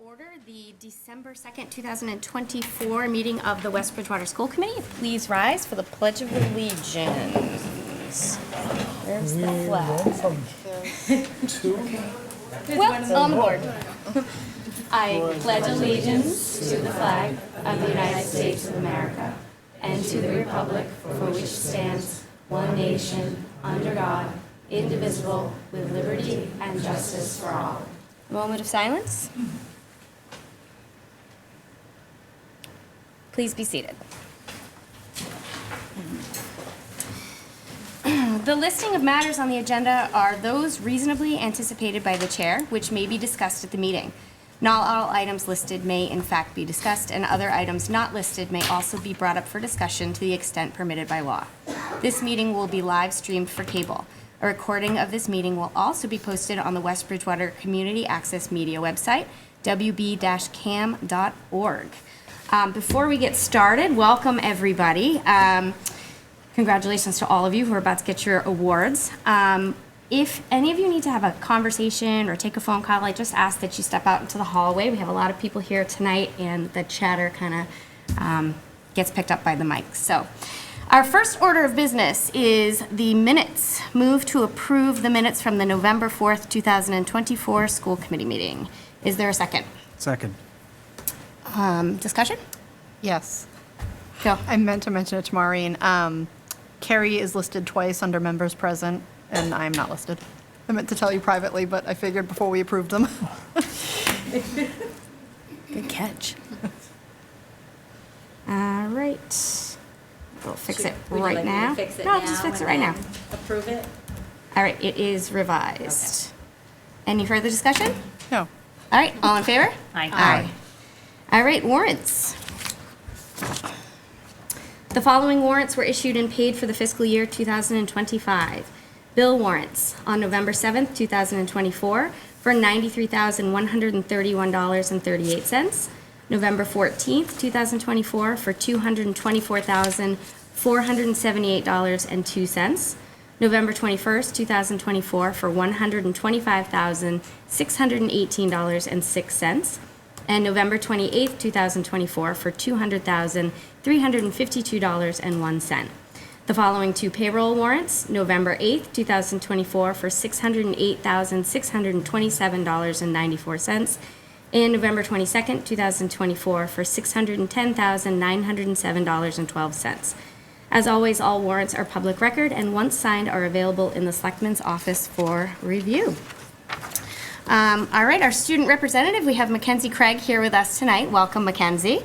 order the December 2nd, 2024 meeting of the West Bridgewater School Committee. Please rise for the Pledge of Allegiance. There's the flag. Well, on the board. I pledge allegiance to the flag of the United States of America and to the republic for which stands one nation, under God, indivisible, with liberty and justice for all. Moment of silence. Please be seated. The listing of matters on the agenda are those reasonably anticipated by the chair, which may be discussed at the meeting. Not all items listed may in fact be discussed, and other items not listed may also be brought up for discussion to the extent permitted by law. This meeting will be live streamed for cable. A recording of this meeting will also be posted on the West Bridgewater Community Access Media website, wb-cam.org. Before we get started, welcome everybody. Congratulations to all of you who are about to get your awards. If any of you need to have a conversation or take a phone call, I just ask that you step out into the hallway. We have a lot of people here tonight, and the chatter kind of gets picked up by the mic. So, our first order of business is the minutes. Move to approve the minutes from the November 4th, 2024 school committee meeting. Is there a second? Second. Discussion? Yes. Go. I meant to mention it to Maureen. Carrie is listed twice under members present, and I'm not listed. I meant to tell you privately, but I figured before we approved them. Good catch. All right. We'll fix it Would you right like me to now. fix it No, now just fix it and right now. then Approve it? All right, it is revised. Any further discussion? No. All right, all in favor? Aye. Aye. All right, warrants. The following warrants were issued and paid for the fiscal year 2025. Bill warrants on November 7th, 2024 for $93,131.38. November 14th, 2024 for $224,478.02. November 21st, 2024 for $125,618.06. And November 28th, 2024 for $200,352.01. The following two payroll warrants, November 8th, 2024 for $608,627.94, and November 22nd, 2024 for $610,907.12. As always, all warrants are public record and once signed are available in the Selectman's office for review. All right, our student representative, we have Mackenzie Craig here with us tonight. Welcome, Mackenzie.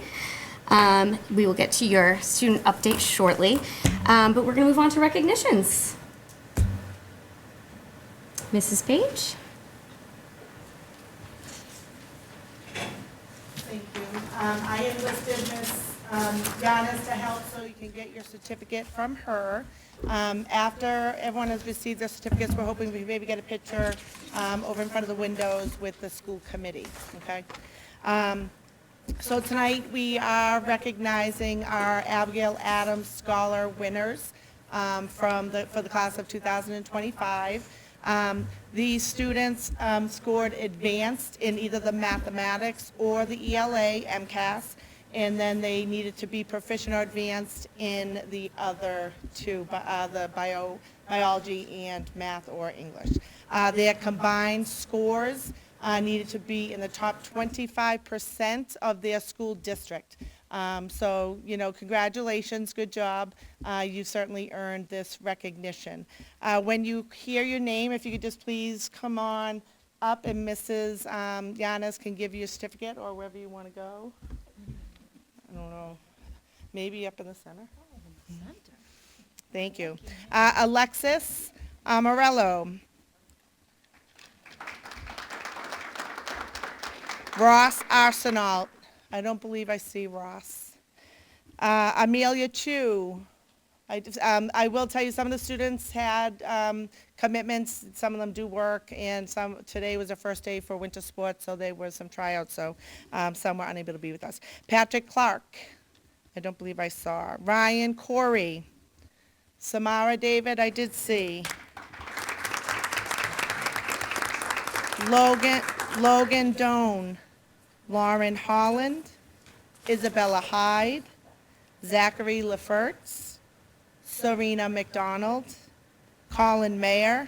We will get to your student update shortly, but we're going to move on to recognitions. Mrs. Page? Thank you. I enlisted Ms. Giannis to help so you can get your certificate from her. After everyone has received their certificates, we're hoping we maybe get a picture over in front of the windows with the school committee, okay? So tonight we are recognizing our Abigail Adams Scholar winners for the class of 2025. These students scored advanced in either the mathematics or the ELA, MCAS, and then they needed to be proficient or advanced in the other two, the biology and math or English. Their combined scores needed to be in the top 25% of their school district. So, congratulations, good job. You certainly earned this recognition. When you hear your name, if you could just please come on up and Mrs. Giannis can give you a certificate or wherever you want to go. I don't know, maybe up in the center? Thank you. Alexis Morello. Ross Arsenal. I don't believe I see Ross. Amelia Chu. I will tell you some of the students had commitments. Some of them do work, and today was their first day for winter sports, so there were some tryouts, so some were unable to be with us. Patrick Clark. I don't believe I saw. Ryan Corey. Samara David, I did see. Logan Doan. Lauren Holland, Isabella Hyde, Zachary Lefertz, Serena McDonald, Colin Mayer,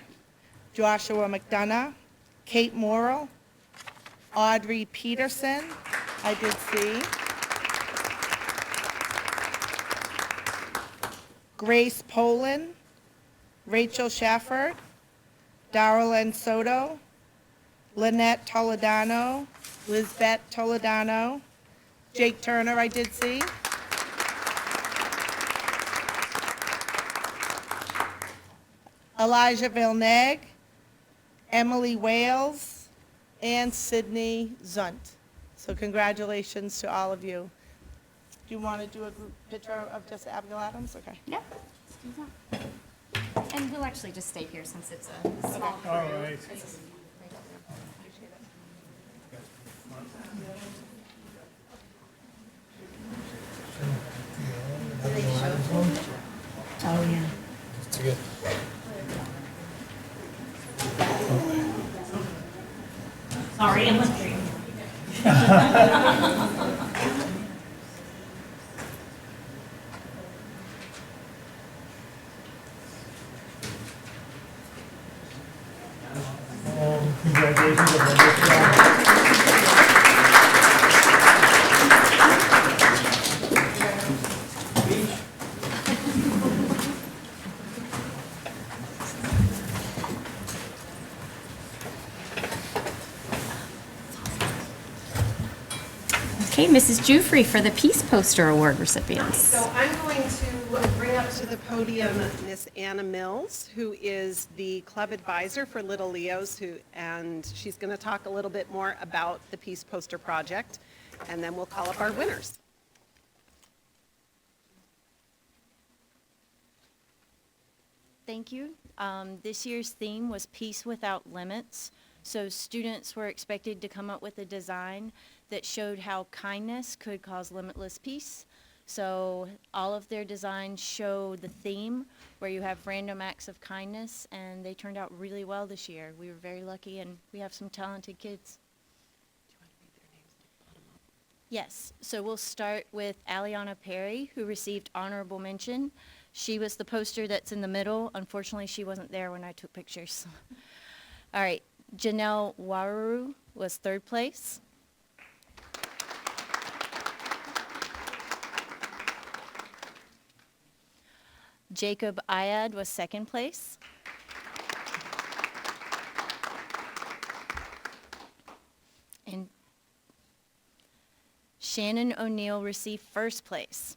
Joshua McDonough, Kate Morrill, Audrey Peterson, I did see, Grace Poland, Rachel Shafford, Darrell Soto, Lynette Toledano, Lizbeth Toledano, Jake Turner, I did see, Elijah Villeneuve, Emily Wales, and Sydney Zunt. So congratulations to all of you. Do you want to do a group picture of just Abigail Adams? Okay. Yep. Let's do that. And we'll actually just stay here since it's a small crew. All right. Oh, yeah. Sorry, I'm listening. Congratulations on this job. Okay, Mrs. Jufrey for the Peace Poster Award recipients. So I'm going to bring up to the podium Miss Anna Mills, who is the club advisor for Little Leos, and she's going to talk a little bit more about the Peace Poster Project, and then we'll call up our winners. Thank you. This year's theme was Peace Without Limits. So students were expected to come up with a design that showed how kindness could cause limitless peace. So all of their designs show the theme where you have random acts of kindness, and they turned out really well this year. We were very lucky, and we have some talented kids. Do you want to read their names bottom up? Yes, so we'll start with Aliana Perry, who received honorable mention. She was the poster that's in the middle. Unfortunately, she wasn't there when I took pictures. All right, Janelle Wararu was third place. Jacob Ayad was second place. And Shannon O'Neill received first place.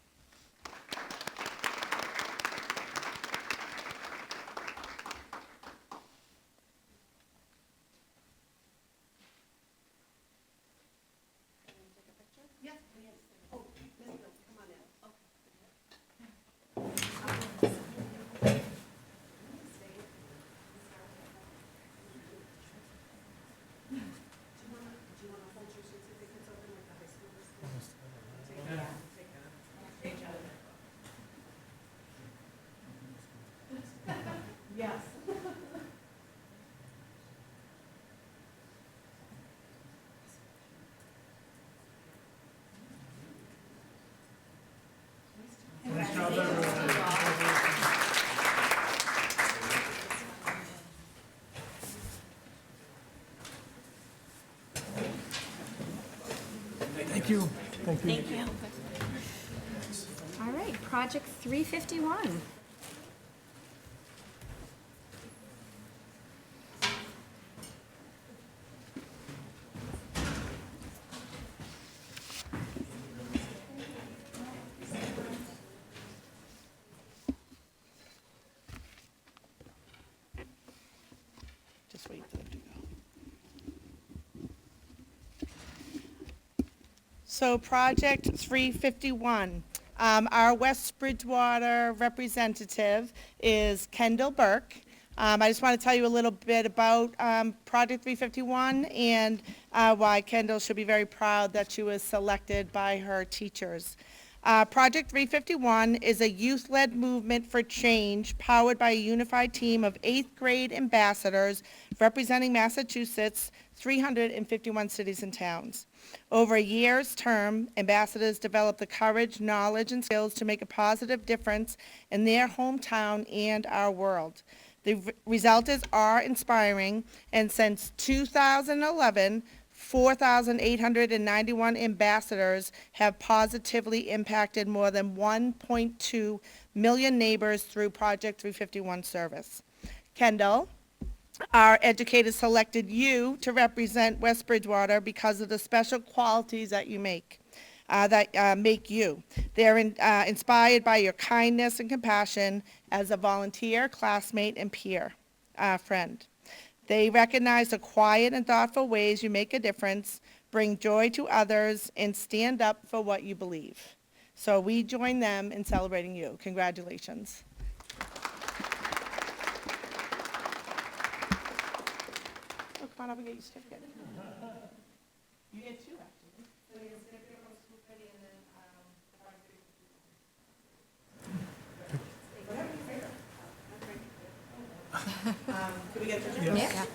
Thank you. Thank you. Thank you. All right, Project 351. Just wait for them to go. So Project 351, our West Bridgewater representative is Kendall Burke. I just want to tell you a little bit about Project 351 and why Kendall should be very proud that she was selected by her teachers. Project 351 is a youth-led movement for change powered by a unified team of 8th grade ambassadors representing Massachusetts 351 cities and towns. Over a year's term, ambassadors develop the courage, knowledge, and skills to make a positive difference in their hometown and our world. The result is awe-inspiring, and since 2011, 4,891 ambassadors have positively impacted more than 1.2 million neighbors through Project 351 service. Kendall, our educators selected you to represent West Bridgewater because of the special qualities that you make. Make you. They're inspired by your kindness and compassion as a volunteer, classmate, and peer friend. They recognize the quiet and thoughtful ways you make a difference, bring joy to others, and stand up for what you believe. So we join them in celebrating you. Congratulations. Oh, come on up and get your certificate. You get two, actually. So you get a certificate from the school committee and then the project. Whatever you favorite. Can we get the certificate? Yes.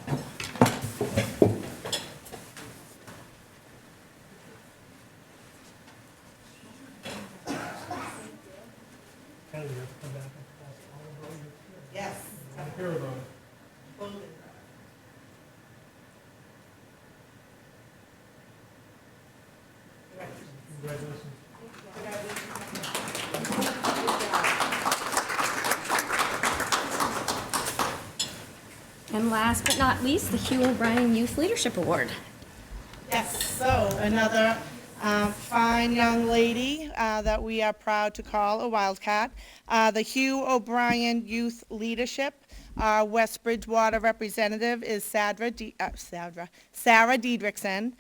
Kelly, you have to come back and pass all about your experience. Yes. I want to hear about it. Congratulations. And last but not least, the Hugh O'Brien Youth Leadership Award. Yes, so another fine young lady that we are proud to call a Wildcat. The Hugh O'Brien Youth Leadership. Our West Bridgewater representative is Sarah Diedrichsen.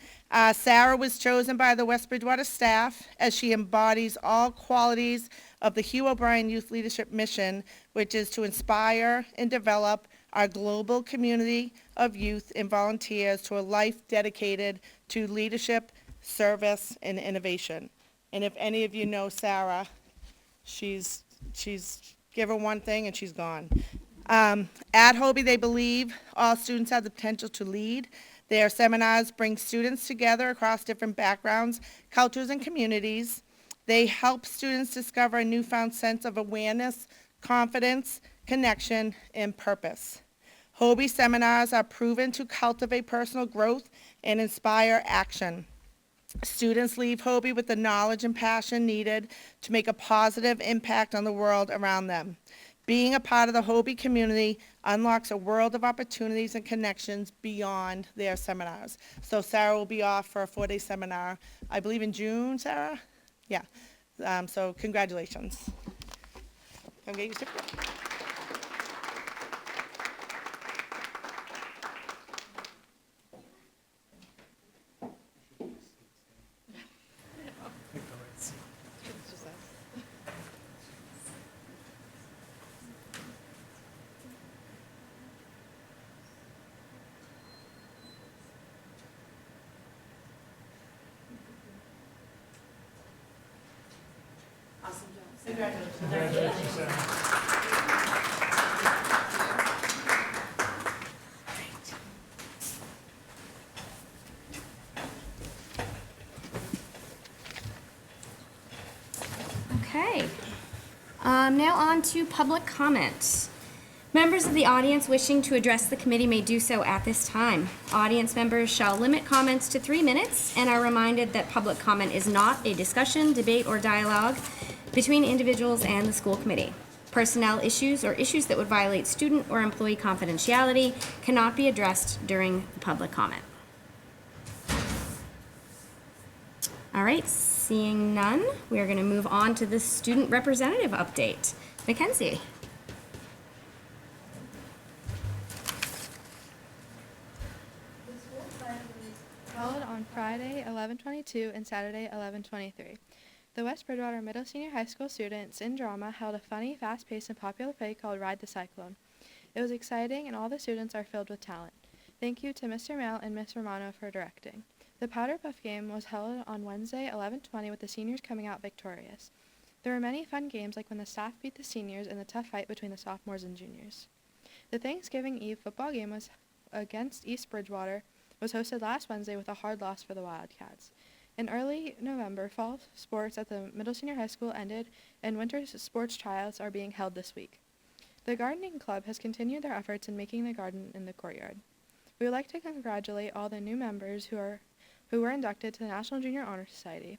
Sarah was chosen by the West Bridgewater staff as she embodies all qualities of the Hugh O'Brien Youth Leadership mission, which is to inspire and develop our global community of youth and volunteers to a life dedicated to leadership, service, and innovation. And if any of you know Sarah, she's give her one thing and she's gone. At Hobie, they believe all students have the potential to lead. Their seminars bring students together across different backgrounds, cultures, and communities. They help students discover a newfound sense of awareness, confidence, connection, and purpose. Hobie seminars are proven to cultivate personal growth and inspire action. Students leave Hobie with the knowledge and passion needed to make a positive impact on the world around them. Being a part of the Hobie community unlocks a world of opportunities and connections beyond their seminars. So Sarah will be off for a 4-day seminar, I believe in June, Sarah? Yeah. So congratulations. Come get your certificate. Congratulations, Sarah. Okay. Now on to public comment. Members of the audience wishing to address the committee may do so at this time. Audience members shall limit comments to 3 minutes and are reminded that public comment is not a discussion, debate, or dialogue between individuals and the school committee. Personnel issues or issues that would violate student or employee confidentiality cannot be addressed during the public comment. All right, seeing none, we are going to move on to the student representative update. Mackenzie. Held on Friday 11/22 and Saturday 11/23. The West Bridgewater Middle Senior High School students in drama held a funny, fast-paced, and popular play called Ride the Cyclone. It was exciting and all the students are filled with talent. Thank you to Mr. Mel and Ms. Romano for directing. The Powder Puff game was held on Wednesday 11/20 with the seniors coming out victorious. There were many fun games like when the staff beat the seniors and the tough fight between the sophomores and juniors. The Thanksgiving Eve football game was against East Bridgewater was hosted last Wednesday with a hard loss for the Wildcats. In early November, fall sports at the middle senior high school ended, and winter sports tryouts are being held this week. The gardening club has continued their efforts in making the garden in the courtyard. We would like to congratulate all the new members who were inducted to the National Junior Honor Society.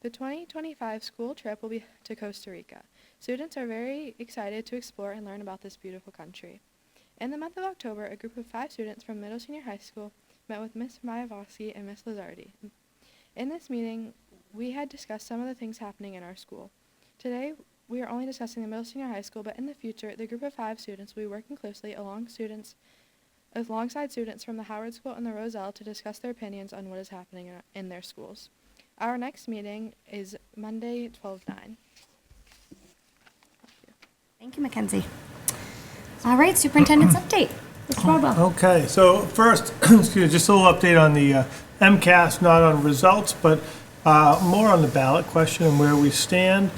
The 2025 school trip will be to Costa Rica. Students are very excited to explore and learn about this beautiful country. In the month of October, a group of 5 students from middle senior high school met with Miss Mayakovsky and Miss Lazardi. In this meeting, we had discussed some of the things happening in our school. Today, we are only discussing the middle senior high school, but in the future, the group of 5 students will be working closely alongside students from the Howard School and the Roselle to discuss their opinions on what is happening in their schools. Our next meeting is Monday, 12/9. Thank you, Mackenzie. All right, superintendent's update. Mr. Rodwell. Okay, so first, excuse me, just a little update on the MCAS, not on results, but more on the ballot question and where we stand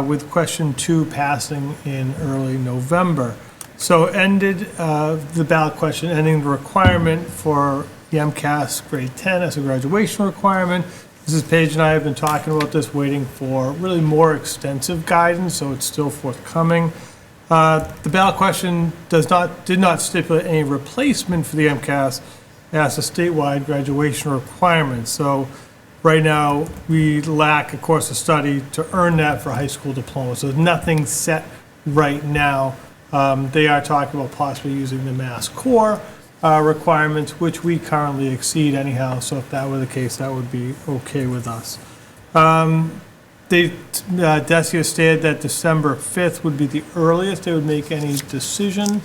with question 2 passing in early November. So ended the ballot question, ending the requirement for the MCAS grade 10 as a graduation requirement. Mrs. Page and I have been talking about this, waiting for really more extensive guidance, so it's still forthcoming. The ballot question did not stipulate any replacement for the MCAS as a statewide graduation requirement. So right now, we lack a course of study to earn that for high school diploma. So nothing set right now. They are talking about possibly using the Mass Core requirements, which we currently exceed anyhow. So if that were the case, that would be okay with us. DESIA stated that December 5th would be the earliest they would make any decision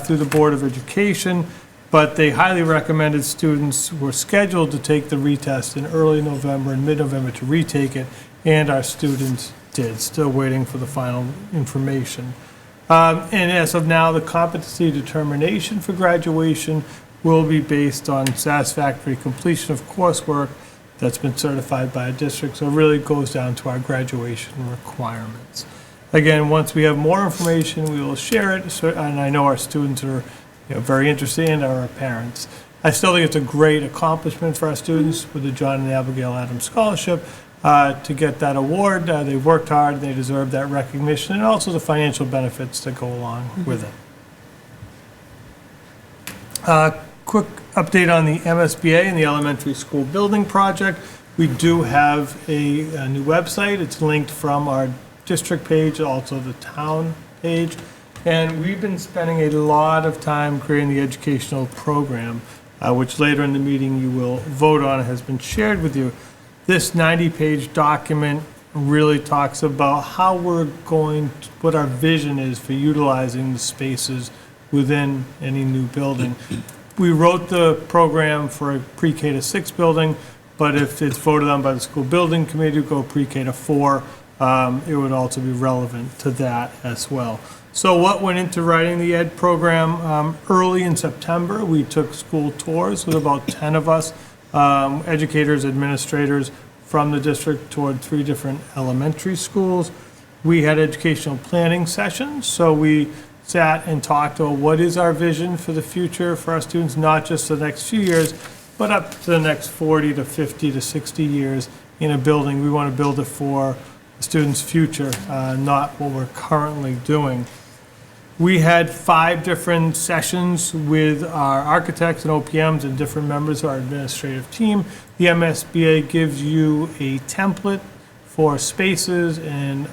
through the Board of Education, but they highly recommended students who were scheduled to take the retest in early November and mid-November to retake it, and our students did, still waiting for the final information. And as of now, the competency determination for graduation will be based on satisfactory completion of coursework that's been certified by a district, so it really goes down to our graduation requirements. Again, once we have more information, we will share it, and I know our students are very interested, and our parents. I still think it's a great accomplishment for our students with the John and Abigail Adams Scholarship to get that award. They've worked hard, and they deserve that recognition, and also the financial benefits that go along with it. Quick update on the MSBA and the elementary school building project. We do have a new website. It's linked from our district page, also the town page. And we've been spending a lot of time creating the educational program, which later in the meeting you will vote on, has been shared with you. This 90-page document really talks about how we're what our vision is for utilizing the spaces within any new building. We wrote the program for a pre-K to 6 building, but if it's voted on by the school building committee to go pre-K to 4, it would also be relevant to that as well. So what went into writing the ed program? Early in September, we took school tours with about 10 of us, educators, administrators from the district toward 3 different elementary schools. We had educational planning sessions, so we sat and talked about what is our vision for the future for our students, not just the next few years, but up to the next 40 to 50 to 60 years in a building. We want to build it for the students' future, not what we're currently doing. We had 5 different sessions with our architects and OPMs and different members of our administrative team. The MSBA gives you a template for spaces and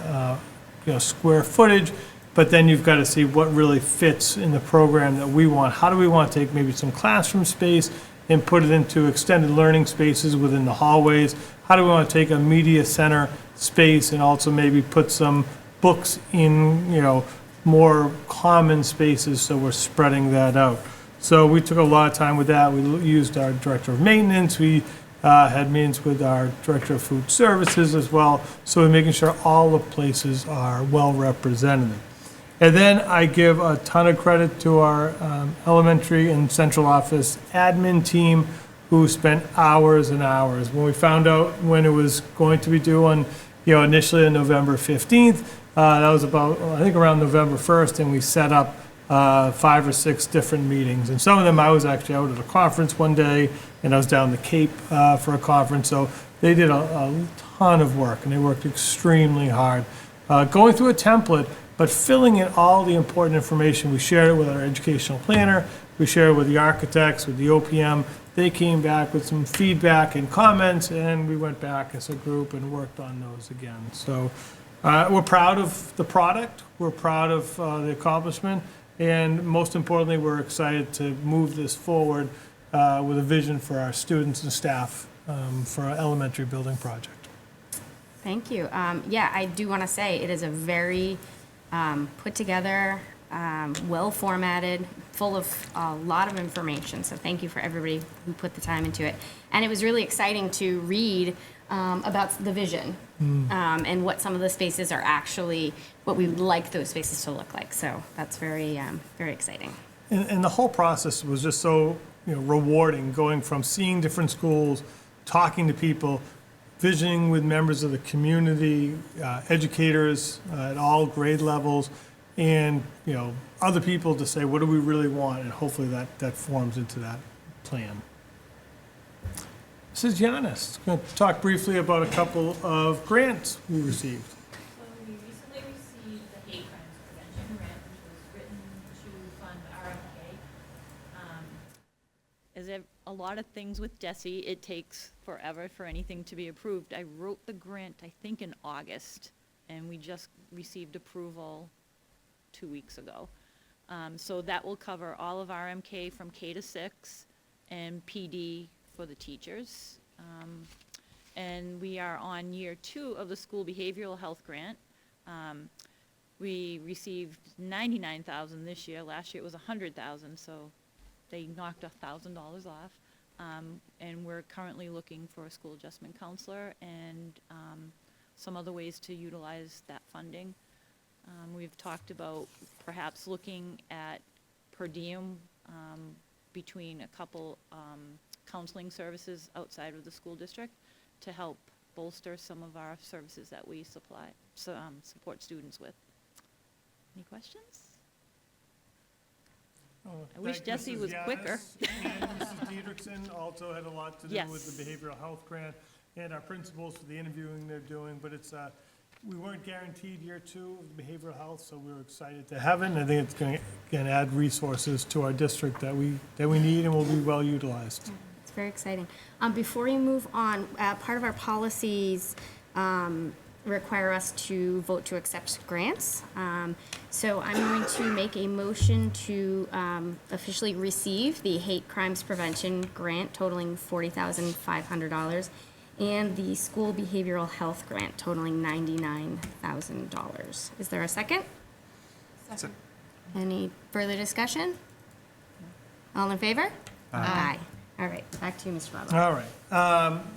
square footage, but then you've got to see what really fits in the program that we want. How do we want to take maybe some classroom space and put it into extended learning spaces within the hallways? How do we want to take a media center space and also maybe put some books in, more common spaces, so we're spreading that out. So we took a lot of time with that. We used our director of maintenance. We had meetings with our director of food services as well. So we're making sure all the places are well represented. And then I give a ton of credit to our elementary and central office admin team who spent hours and hours. When we found out when it was going to be due on, initially on November 15th, that was about, I think around November 1st, and we set up 5 or 6 different meetings. And some of them, I was actually out at a conference one day, and I was down the Cape for a conference. So they did a ton of work, and they worked extremely hard. Going through a template, but filling in all the important information. We shared it with our educational planner. We shared it with the architects, with the OPM. They came back with some feedback and comments, and we went back as a group and worked on those again. So we're proud of the product. We're proud of the accomplishment. And most importantly, we're excited to move this forward with a vision for our students and staff for our elementary building project. Thank you. Yeah, I do want to say it is a very put together, well formatted, full of a lot of information. So thank you for everybody who put the time into it. And it was really exciting to read about the vision and what some of the spaces are actually, what we would like those spaces to look like. So that's very, very exciting. And the whole process was just so rewarding, going from seeing different schools, talking to people, visiting with members of the community, educators at all grade levels, and other people to say, what do we really want? And hopefully that forms into that plan. This is Giannis. Going to talk briefly about a couple of grants we received. So we recently received the hate crimes prevention grant, which was written to fund RFK. A lot of things with DESE, it takes forever for anything to be approved. I wrote the grant, I think, in August, and we just received approval 2 weeks ago. So that will cover all of RMK from K to 6 and PD for the teachers. And we are on year 2 of the school behavioral health grant. We received $99,000 this year. Last year it was $100,000, so they knocked $1,000 off. And we're currently looking for a school adjustment counselor and some other ways to utilize that funding. We've talked about perhaps looking at per diem between a couple counseling services outside of the school district to help bolster some of our services that we supply, support students with. Any questions? I wish DESE was quicker. And Mrs. Dietrichson also had a lot to do with the behavioral health grant, and our principals for the interviewing they're doing, but it's we weren't guaranteed year 2 of behavioral health, so we were excited to have it, and I think it's going to add resources to our district that we need and will be well utilized. It's very exciting. Before we move on, part of our policies require us to vote to accept grants. So I'm going to make a motion to officially receive the hate crimes prevention grant totaling $40,500 and the school behavioral health grant totaling $99,000. Is there a second? Second. Any further discussion? All in favor? Aye. All right, back to you, Mr. Bravo. All right.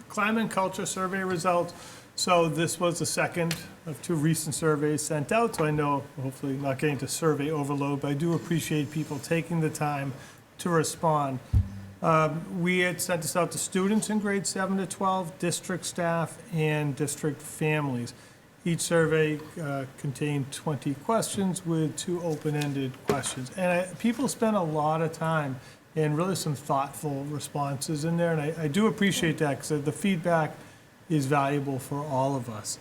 Climate and culture survey results. So this was the second of 2 recent surveys sent out, so I know, hopefully not getting to survey overload, but I do appreciate people taking the time to respond. We had sent this out to students in grades 7 to 12, district staff, and district families. Each survey contained 20 questions with 2 open-ended questions. And people spent a lot of time and really some thoughtful responses in there, and I do appreciate that because the feedback is valuable for all of us.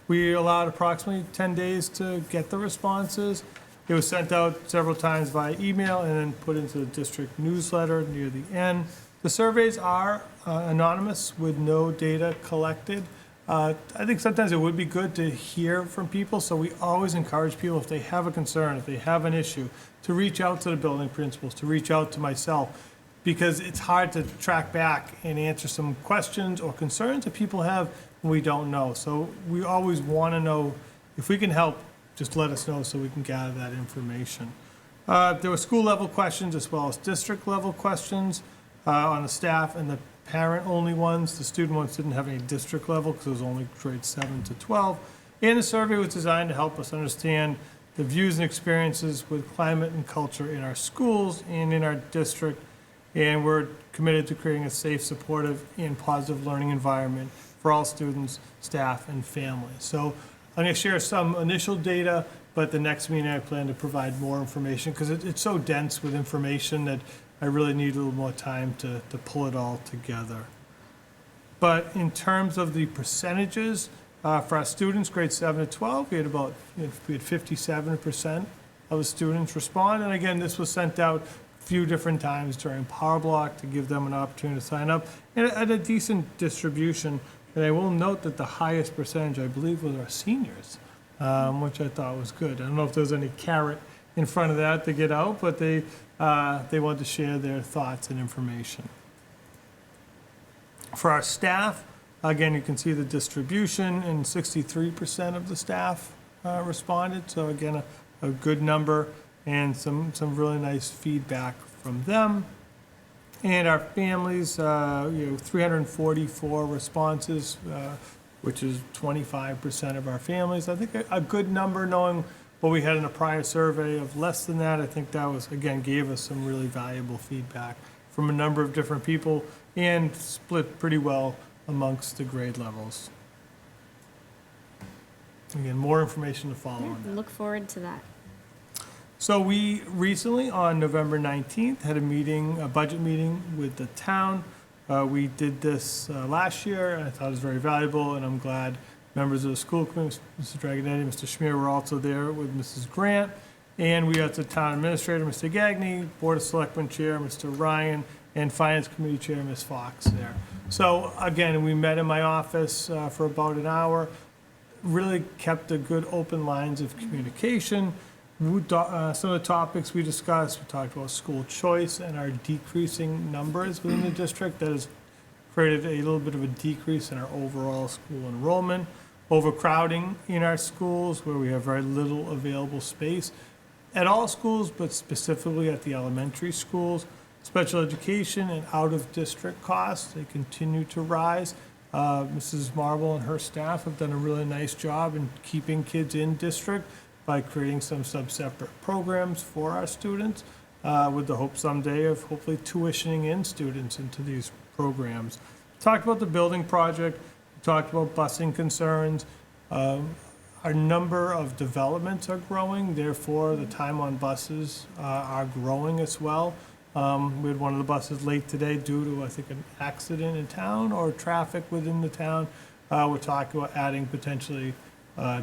We allowed approximately 10 days to get the responses. It was sent out several times via email and then put into the district newsletter near the end. The surveys are anonymous with no data collected. I think sometimes it would be good to hear from people, so we always encourage people, if they have a concern, if they have an issue, to reach out to the building principals, to reach out to myself, because it's hard to track back and answer some questions or concerns that people have when we don't know. So we always want to know, if we can help, just let us know so we can gather that information. There were school-level questions as well as district-level questions on the staff and the parent-only ones. The student ones didn't have any district level because it was only grades 7 to 12. And the survey was designed to help us understand the views and experiences with climate and culture in our schools and in our district. And we're committed to creating a safe, supportive, and positive learning environment for all students, staff, and families. So I'm going to share some initial data but the next meeting I plan to provide more information, because it's so dense with information that I really need a little more time to pull it all together. But in terms of the percentages, for our students, grades 7 to 12, we had 57% of the students respond. And again, this was sent out a few different times during Power Block to give them an opportunity to sign up, and at a decent distribution. And I will note that the highest percentage, I believe, was our seniors, which I thought was good. I don't know if there's any carrot in front of that to get out, but they wanted to share their thoughts and information. For our staff, again, you can see the distribution, and 63% of the staff responded. So again, a good number, and some really nice feedback from them. And our families, 344 responses, which is 25% of our families. I think a good number, knowing what we had in a prior survey of less than that. I think that was, again, gave us some really valuable feedback from a number of different people, and split pretty well amongst the grade levels. Again, more information to follow on that. Look forward to that. So we recently, on November 19th, had a budget meeting with the town. We did this last year, and I thought it was very valuable, and I'm glad members of the school committee, Mrs. Dragonetti, Mr. Schmier, were also there with Mrs. Grant. And we got the town administrator, Mr. Gagné, Board of Selectmen Chair, Mr. Ryan, and Finance Committee Chair, Ms. Fox there. So again, we met in my office for about an hour, really kept a good open lines of communication. Some of the topics we discussed, we talked about school choice and our decreasing numbers within the district. That has created a little bit of a decrease in our overall school enrollment, overcrowding in our schools where we have very little available space at all schools, but specifically at the elementary schools. Special education and out-of-district costs, they continue to rise. Mrs. Marble and her staff have done a really nice job in keeping kids in district by creating some sub-separate programs for our students, with the hope someday of hopefully tuitioning in students into these programs. Talked about the building project, talked about busing concerns. Our number of developments are growing, therefore the time on buses are growing as well. We had one of the buses late today due to, I think, an accident in town or traffic within the town. We're talking about adding potentially a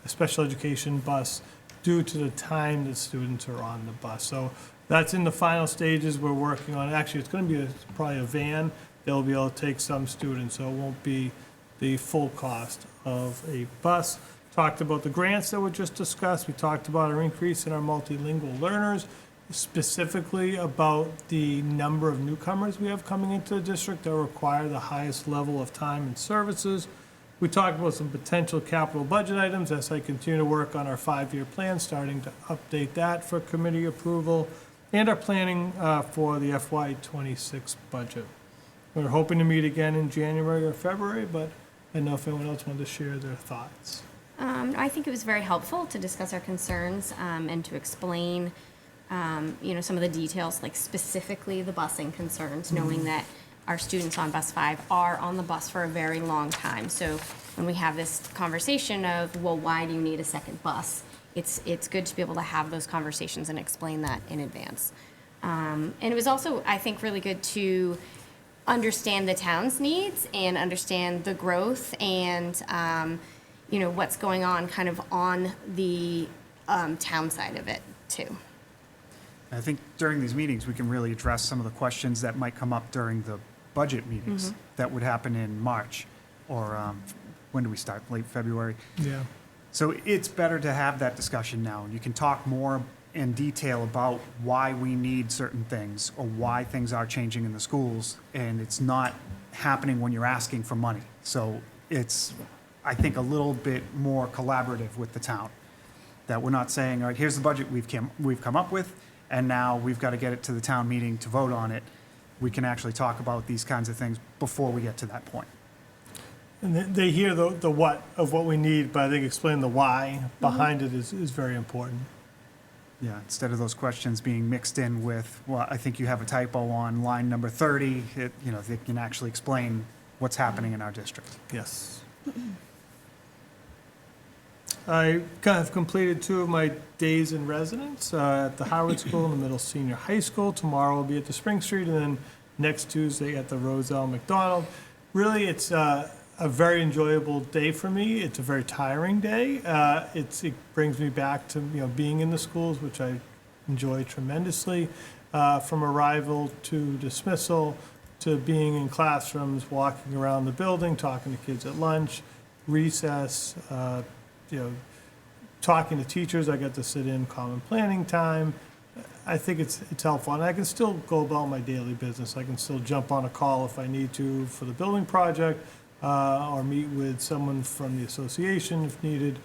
special education bus due to the time that students are on the bus. So that's in the final stages. We're working on, actually, it's going to be probably a van. They'll be able to take some students, so it won't be the full cost of a bus. Talked about the grants that were just discussed. We talked about our increase in our multilingual learners, specifically about the number of newcomers we have coming into the district that require the highest level of time and services. We talked about some potential capital budget items as I continue to work on our 5-year plan, starting to update that for committee approval, and our planning for the FY26 budget. We're hoping to meet again in January or February, but I don't know if anyone else wanted to share their thoughts. I think it was very helpful to discuss our concerns and to explain some of the details, like specifically the busing concerns, knowing that our students on bus 5 are on the bus for a very long time. So when we have this conversation of, well, why do you need a second bus? It's good to be able to have those conversations and explain that in advance. And it was also, I think, really good to understand the town's needs and understand the growth and, what's going on kind of on the town side of it, too. I think during these meetings, we can really address some of the questions that might come up during the budget meetings that would happen in March, or when do we start? Late February? Yeah. So it's better to have that discussion now. You can talk more in detail about why we need certain things or why things are changing in the schools, and it's not happening when you're asking for money. So it's, I think, a little bit more collaborative with the town. That we're not saying, all right, here's the budget we've come up with, and now we've got to get it to the town meeting to vote on it. We can actually talk about these kinds of things before we get to that point. And they hear the what of what we need, but I think explaining the why behind it is very important. Yeah, instead of those questions being mixed in with, well, I think you have a typo on line number 30, they can actually explain what's happening in our district. Yes. I kind of completed 2 of my days in residence at the Howard School and the Middle Senior High School. Tomorrow will be at the Spring Street, and then next Tuesday at the Roselle McDonald. Really, it's a very enjoyable day for me. It's a very tiring day. It brings me back to being in the schools, which I enjoy tremendously. From arrival to dismissal, to being in classrooms, walking around the building, talking to kids at lunch, recess, talking to teachers. I get to sit in common planning time. I think it's helpful, and I can still go about my daily business. I can still jump on a call if I need to for the building project, or meet with someone from the association if needed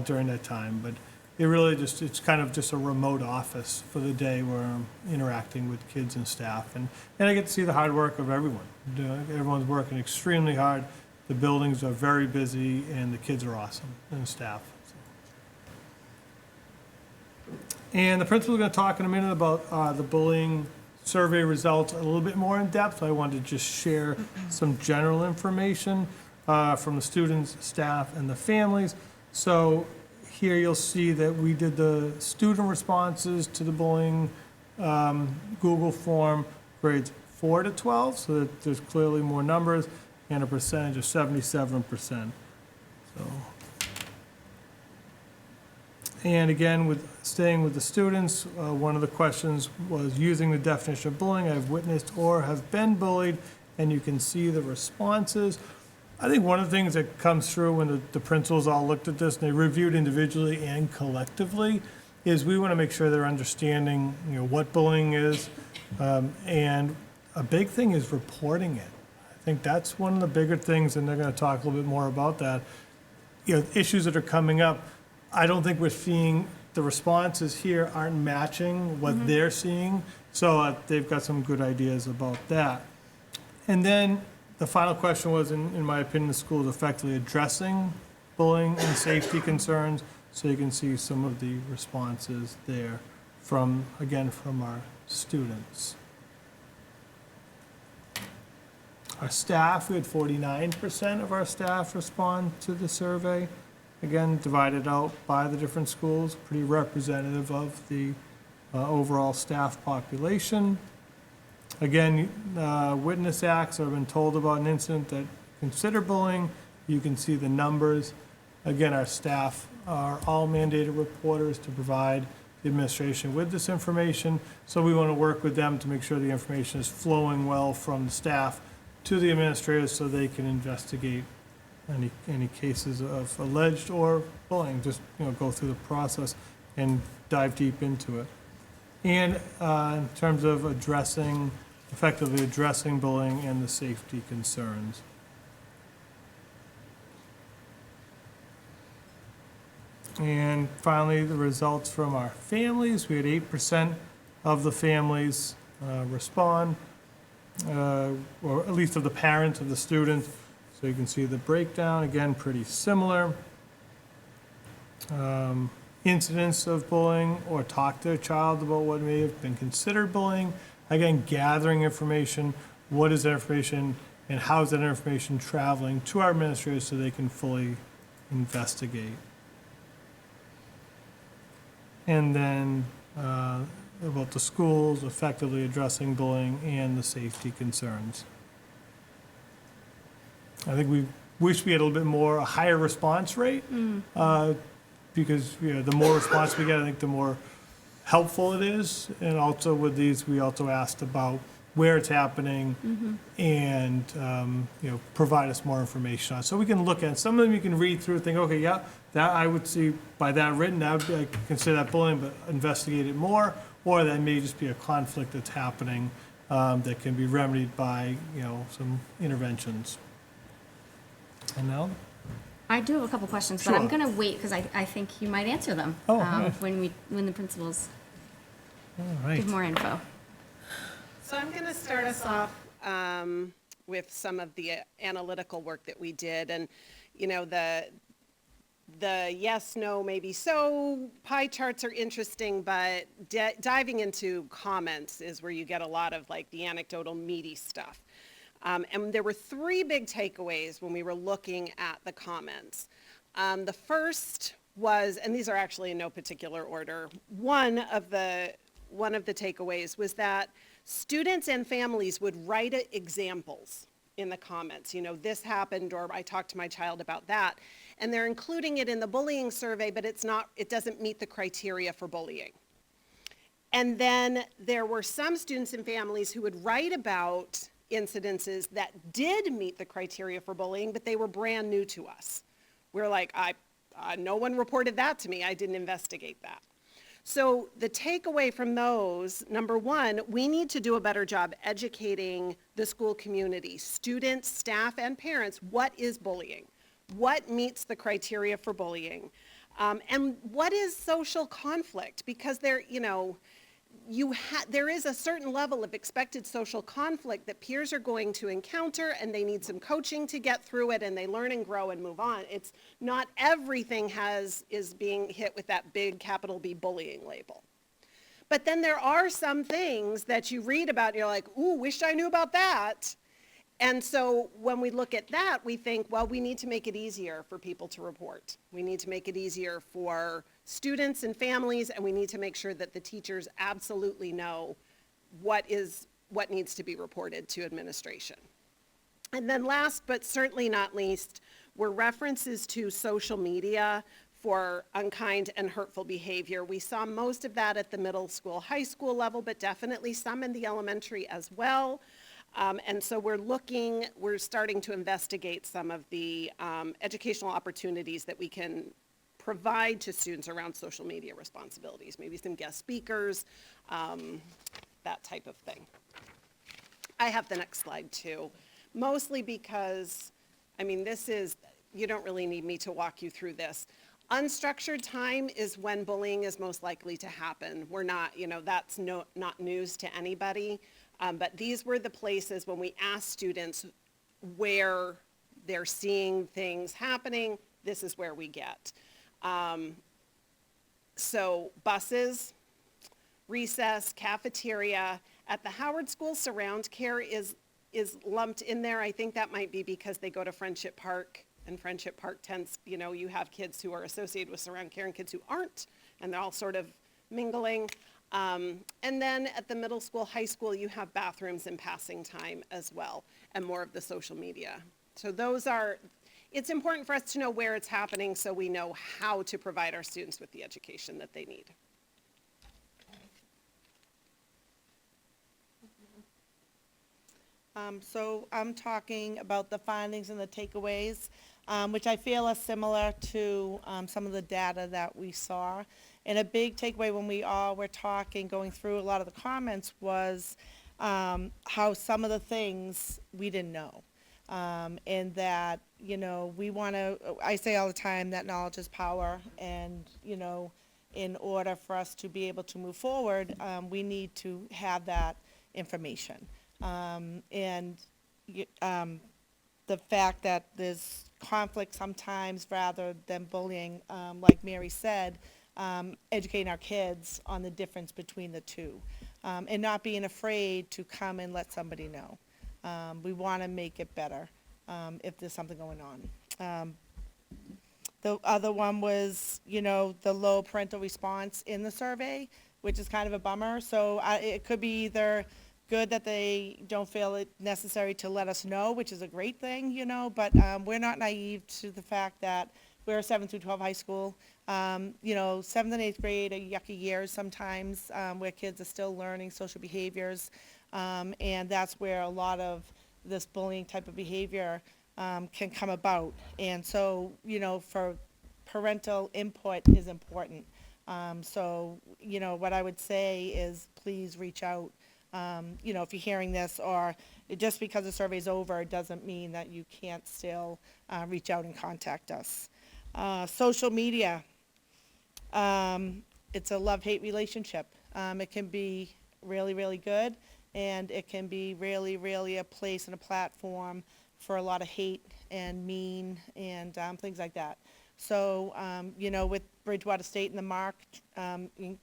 during that time. But it really it's kind of just a remote office for the day where I'm interacting with kids and staff, and I get to see the hard work of everyone. Everyone's working extremely hard. The buildings are very busy, and the kids are awesome, and the staff. And the principal's going to talk in a minute about the bullying survey results a little bit more in depth. I wanted to just share some general information from the students, staff, and the families. So here you'll see that we did the student responses to the bullying Google form, grades 4 to 12, so that there's clearly more numbers, and a percentage of 77%. And again, staying with the students, one of the questions was using the definition of bullying. I've witnessed or have been bullied, and you can see the responses. I think one of the things that comes through when the principals all looked at this and they reviewed individually and collectively is we want to make sure they're understanding what bullying is, and a big thing is reporting it. I think that's one of the bigger things, and they're going to talk a little bit more about that. Issues that are coming up. I don't think we're seeing the responses here aren't matching what they're seeing, so they've got some good ideas about that. And then the final question was, in my opinion, the school is effectively addressing bullying and safety concerns, so you can see some of the responses there from our students. Our staff, we had 49% of our staff respond to the survey. Again, divided out by the different schools, pretty representative of the overall staff population. Again, witness acts or been told about an incident that consider bullying. You can see the numbers. Again, our staff are all mandated reporters to provide the administration with this information. So we want to work with them to make sure the information is flowing well from the staff to the administrators so they can investigate any cases of alleged or bullying. Just go through the process and dive deep into it. And in terms of effectively addressing bullying and the safety concerns. And finally, the results from our families. We had 8% of the families respond, or at least of the parents of the students. So you can see the breakdown, again, pretty similar. Incidents of bullying or talk to a child about what may have been considered bullying. Again, gathering information, what is that information, and how is that information traveling to our administrators so they can fully investigate. And then about the schools effectively addressing bullying and the safety concerns. I think we wish we had a little bit more, a higher response rate, because the more response we get, I think the more helpful it is. And also with these, we also asked about where it's happening and provide us more information on. So we can look at some of them. You can read through, think, okay, yeah, that I would see by that written, I consider that bullying, but investigate it more. Or that may just be a conflict that's happening that can be remedied by some interventions. And now? I do have a couple questions, but I'm Sure. going to wait because I think you might answer them Oh, okay. when the principals All right. give more info. So I'm going to start us off with some of the analytical work that we did. And, the yes, no, maybe so pie charts are interesting, but diving into comments is where you get a lot of the anecdotal meaty stuff. And there were 3 big takeaways when we were looking at the comments. The first was, and these are actually in no particular order, one of the takeaways was that students and families would write examples in the comments. You know, this happened, or I talked to my child about that. And they're including it in the bullying survey, but it doesn't meet the criteria for bullying. And then there were some students and families who would write about incidences that did meet the criteria for bullying, but they were brand new to us. We're like, no one reported that to me. I didn't investigate that. So the takeaway from those, number one, we need to do a better job educating the school community, students, staff, and parents, what is bullying? What meets the criteria for bullying? And what is social conflict? Because there is a certain level of expected social conflict that peers are going to encounter, and they need some coaching to get through it, and they learn and grow and move on. It's not everything is being hit with that big capital B bullying label. But then there are some things that you read about and you're like, ooh, wish I knew about that. And so when we look at that, we think, well, we need to make it easier for people to report. We need to make it easier for students and families, and we need to make sure that the teachers absolutely know what needs to be reported to administration. And then last, but certainly not least, were references to social media for unkind and hurtful behavior. We saw most of that at the middle school, high school level, but definitely some in the elementary as well. And so we're starting to investigate some of the educational opportunities that we can provide to students around social media responsibilities, maybe some guest speakers, that type of thing. I have the next slide too, mostly because, you don't really need me to walk you through this. Unstructured time is when bullying is most likely to happen. We're not, that's not news to anybody. But these were the places when we asked students where they're seeing things happening, this is where we get. So buses, recess, cafeteria. At the Howard School, surround care is lumped in there. I think that might be because they go to Friendship Park, and Friendship Park tends, you have kids who are associated with surround care and kids who aren't, and they're all sort of mingling. And then at the middle school, high school, you have bathrooms and passing time as well, and more of the social media. So it's important for us to know where it's happening so we know how to provide our students with the education that they need. So I'm talking about the findings and the takeaways, which I feel are similar to some of the data that we saw. And a big takeaway when we all were talking, going through a lot of the comments, was how some of the things we didn't know. And that, I say all the time that knowledge is power, and, in order for us to be able to move forward, we need to have that information. And the fact that there's conflict sometimes rather than bullying, like Mary said, educating our kids on the difference between the two, and not being afraid to come and let somebody know. We want to make it better if there's something going on. The other one was, the low parental response in the survey, which is kind of a bummer. So it could be either good that they don't feel it necessary to let us know, which is a great thing, but we're not naive to the fact that we're a 7 through 12 high school. 7th and 8th grade are yucky years sometimes, where kids are still learning social behaviors, and that's where a lot of this bullying type of behavior can come about. And so, for parental input is important. So, what I would say is please reach out. If you're hearing this, or just because the survey's over doesn't mean that you can't still reach out and contact us. Social media, it's a love-hate relationship. It can be really, really good, and it can be really, really a place and a platform for a lot of hate and mean and things like that. So, with Bridgewater State and the MARC,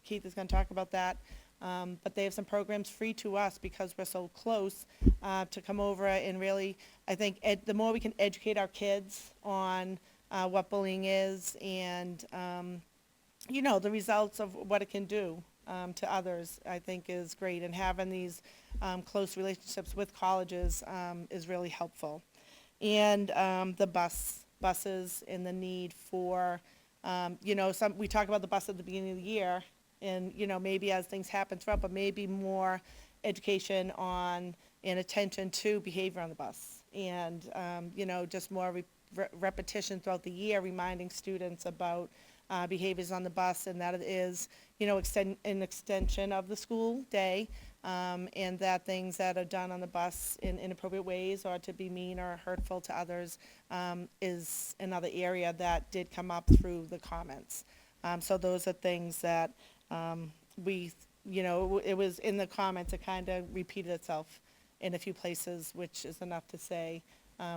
Keith is going to talk about that. But they have some programs free to us because we're so close to come over and really, I think, the more we can educate our kids on what bullying is and, you know, the results of what it can do to others, I think is great. And having these close relationships with colleges is really helpful. And the buses and the need for, you know, we talk about the bus at the beginning of the year, and, you know, maybe as things happen throughout, but maybe more education on and attention to behavior on the bus. And, you know, just more repetition throughout the year, reminding students about behaviors on the bus, and that it is, you know, an extension of the school day, and that things that are done on the bus in inappropriate ways or to be mean or hurtful to others is another area that did come up through the comments. So those are things that we, you know, it was in the comments, it kind of repeated itself in a few places, which is enough to say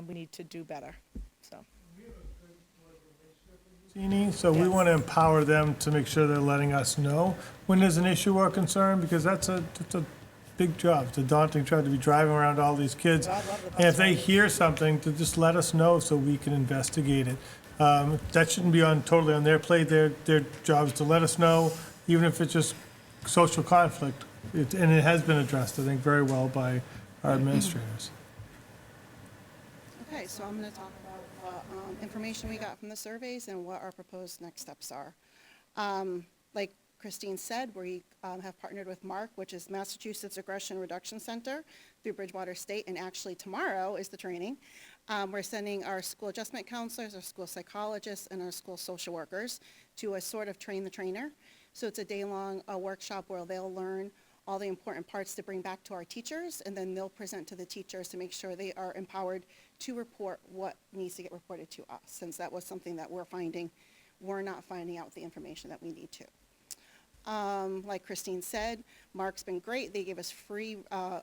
we need to do better, so. So we want to empower them to make sure they're letting us know when there's an issue or concern, because that's a big job. It's a daunting job to be driving around all these kids. And if they hear something, to just let us know so we can investigate it. That shouldn't be totally on their plate. Their job is to let us know, even if it's just social conflict. And it has been addressed, I think, very well by our administrators. Okay, so I'm going to talk about what information we got from the surveys and what our proposed next steps are. Like Christine said, we have partnered with MARC, which is Massachusetts Aggression Reduction Center, through Bridgewater State, and actually tomorrow is the training. We're sending our school adjustment counselors, our school psychologists, and our school social workers to a sort of train the trainer. So it's a day-long workshop where they'll learn all the important parts to bring back to our teachers, and then they'll present to the teachers to make sure they are empowered to report what needs to get reported to us, since that was something that we're not finding out the information that we need to. Like Christine said, Mark's been great. They gave us free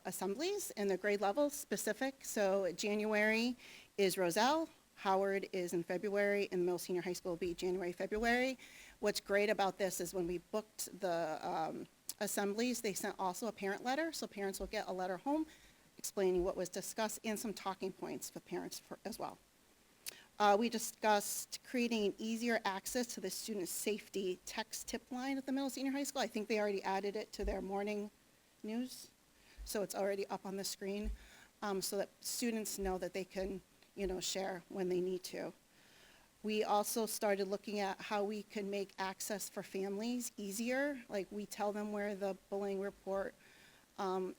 assemblies and the grade level specific. So January is Roselle, Howard is in February, and middle senior high school will be January, February. What's great about this is when we booked the assemblies, they sent also a parent letter, so parents will get a letter home explaining what was discussed and some talking points for parents as well. We discussed creating an easier access to the student safety text tip line at the middle senior high school. I think they already added it to their morning news, so it's already up on the screen, so that students know that they can, you know, share when they need to. We also started looking at how we can make access for families easier. Like, we tell them where the bullying report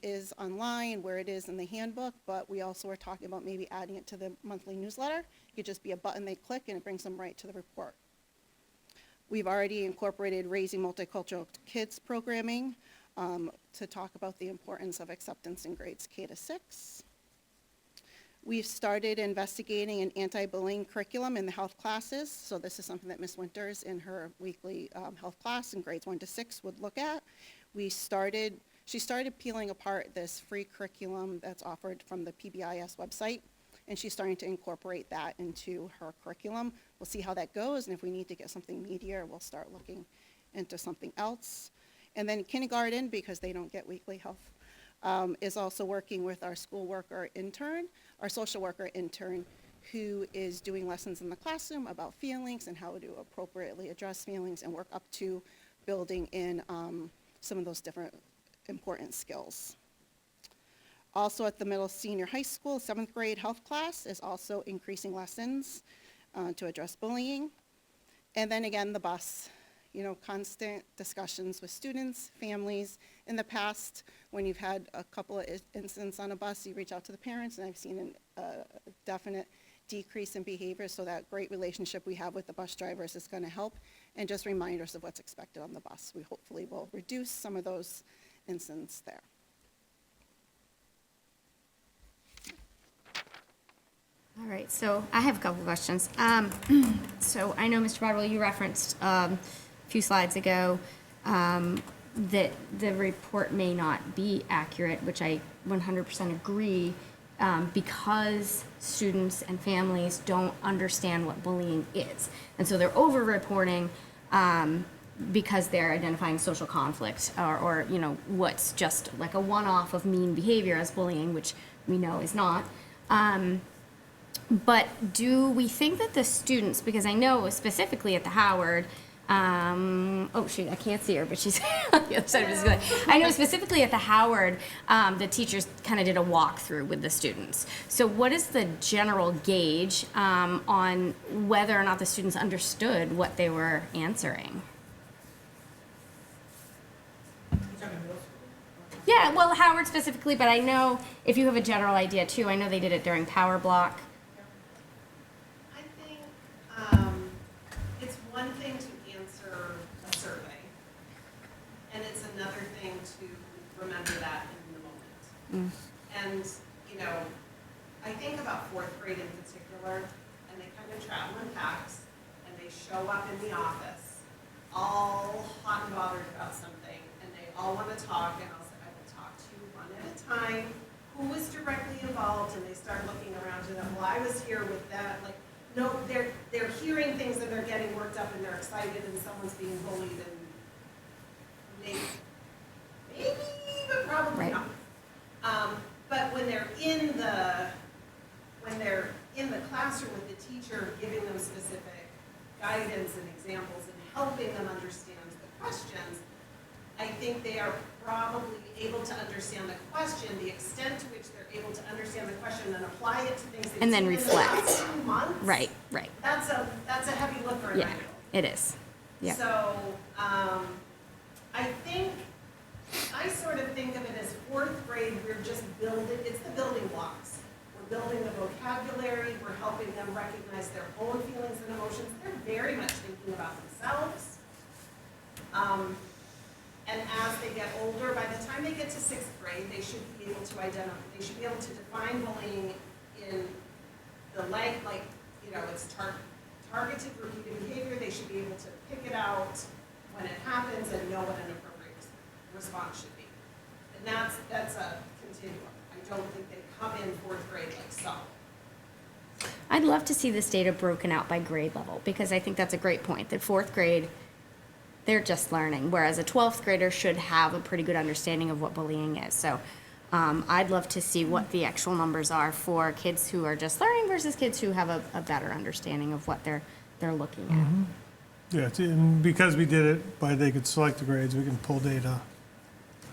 is online, where it is in the handbook, but we also are talking about maybe adding it to the monthly newsletter. It could just be a button they click and it brings them right to the report. We've already incorporated Raising Multicultural Kids programming to talk about the importance of acceptance in grades K to 6. We've started investigating an anti-bullying curriculum in the health classes. So this is something that Ms. Winters in her weekly health class in grades 1 to 6 would look at. She started peeling apart this free curriculum that's offered from the PBIS website, and she's starting to incorporate that into her curriculum. We'll see how that goes, and if we need to get something meatier, we'll start looking into something else. And then kindergarten, because they don't get weekly health, is also working with our school worker intern, our social worker intern, who is doing lessons in the classroom about feelings and how to appropriately address feelings and work up to building in some of those different important skills. Also at the middle senior high school, 7th grade health class is also increasing lessons to address bullying. And then again, the bus, you know, constant discussions with students, families. In the past, when you've had a couple of incidents on a bus, you reach out to the parents, and I've seen a definite decrease in behavior, so that great relationship we have with the bus drivers is going to help, and just reminders of what's expected on the bus. We hopefully will reduce some of those incidents there. All right, so I have a couple of questions. So I know, Mr. Bradwell, you referenced a few slides ago that the report may not be accurate, which I 100% agree, because students and families don't understand what bullying is. And so they're over-reporting because they're identifying social conflict or, you know, what's just like a one-off of mean behavior as bullying, which we know is not. But do we think that the students, because I know specifically at the Howard, oh shoot, I can't see her, but she's on the other side of the building. I know specifically at the Howard, the teachers kind of did a walkthrough with the students. So what is the general gauge on whether or not the students understood what they were answering? Yeah, well, Howard specifically, but I know if you have a general idea too, I know they did it during Power Block. I think it's one thing to answer a survey, and it's another thing to remember that in the moment. And, you know, I think about fourth grade in particular, and they kind of travel in packs, and they show up in the office, all hot and bothered about something, and they all want to talk, and I'll say, I will talk to you one at a time. Who was directly involved? And they start looking around to them. Well, I was here with that. Like, no, they're hearing things and they're getting worked up and they're excited and someone's being bullied and maybe, but probably Right. not. But when they're in the classroom with the teacher, giving them specific guidance and examples and helping them understand the questions, I think they are probably able to understand the question, the extent to which they're able to understand the question and apply it to things they've And then seen in the reflect. last 2 months. Right, right. That's a heavy lift for a Yeah, 9-year-old. it is. Yeah. So, I think, I sort of think of it as fourth grade, we're just building, it's the building blocks. We're building the vocabulary, we're helping them recognize their own feelings and emotions. They're very much thinking about themselves. And as they get older, by the time they get to 6th grade, they should be able to identify, they should be able to define bullying in the like, you know, it's targeted repeated behavior. They should be able to pick it out when it happens and know what an appropriate response should be. And that's a continuum. I don't think they come in 4th grade like solid. I'd love to see this data broken out by grade level, because I think that's a great point, that 4th grade, they're just learning, whereas a 12th grader should have a pretty good understanding of what bullying is. So I'd love to see what the actual numbers are for kids who are just learning versus kids who have a better understanding of what they're looking at. Yeah, and because we did it by they could select the grades, we can pull data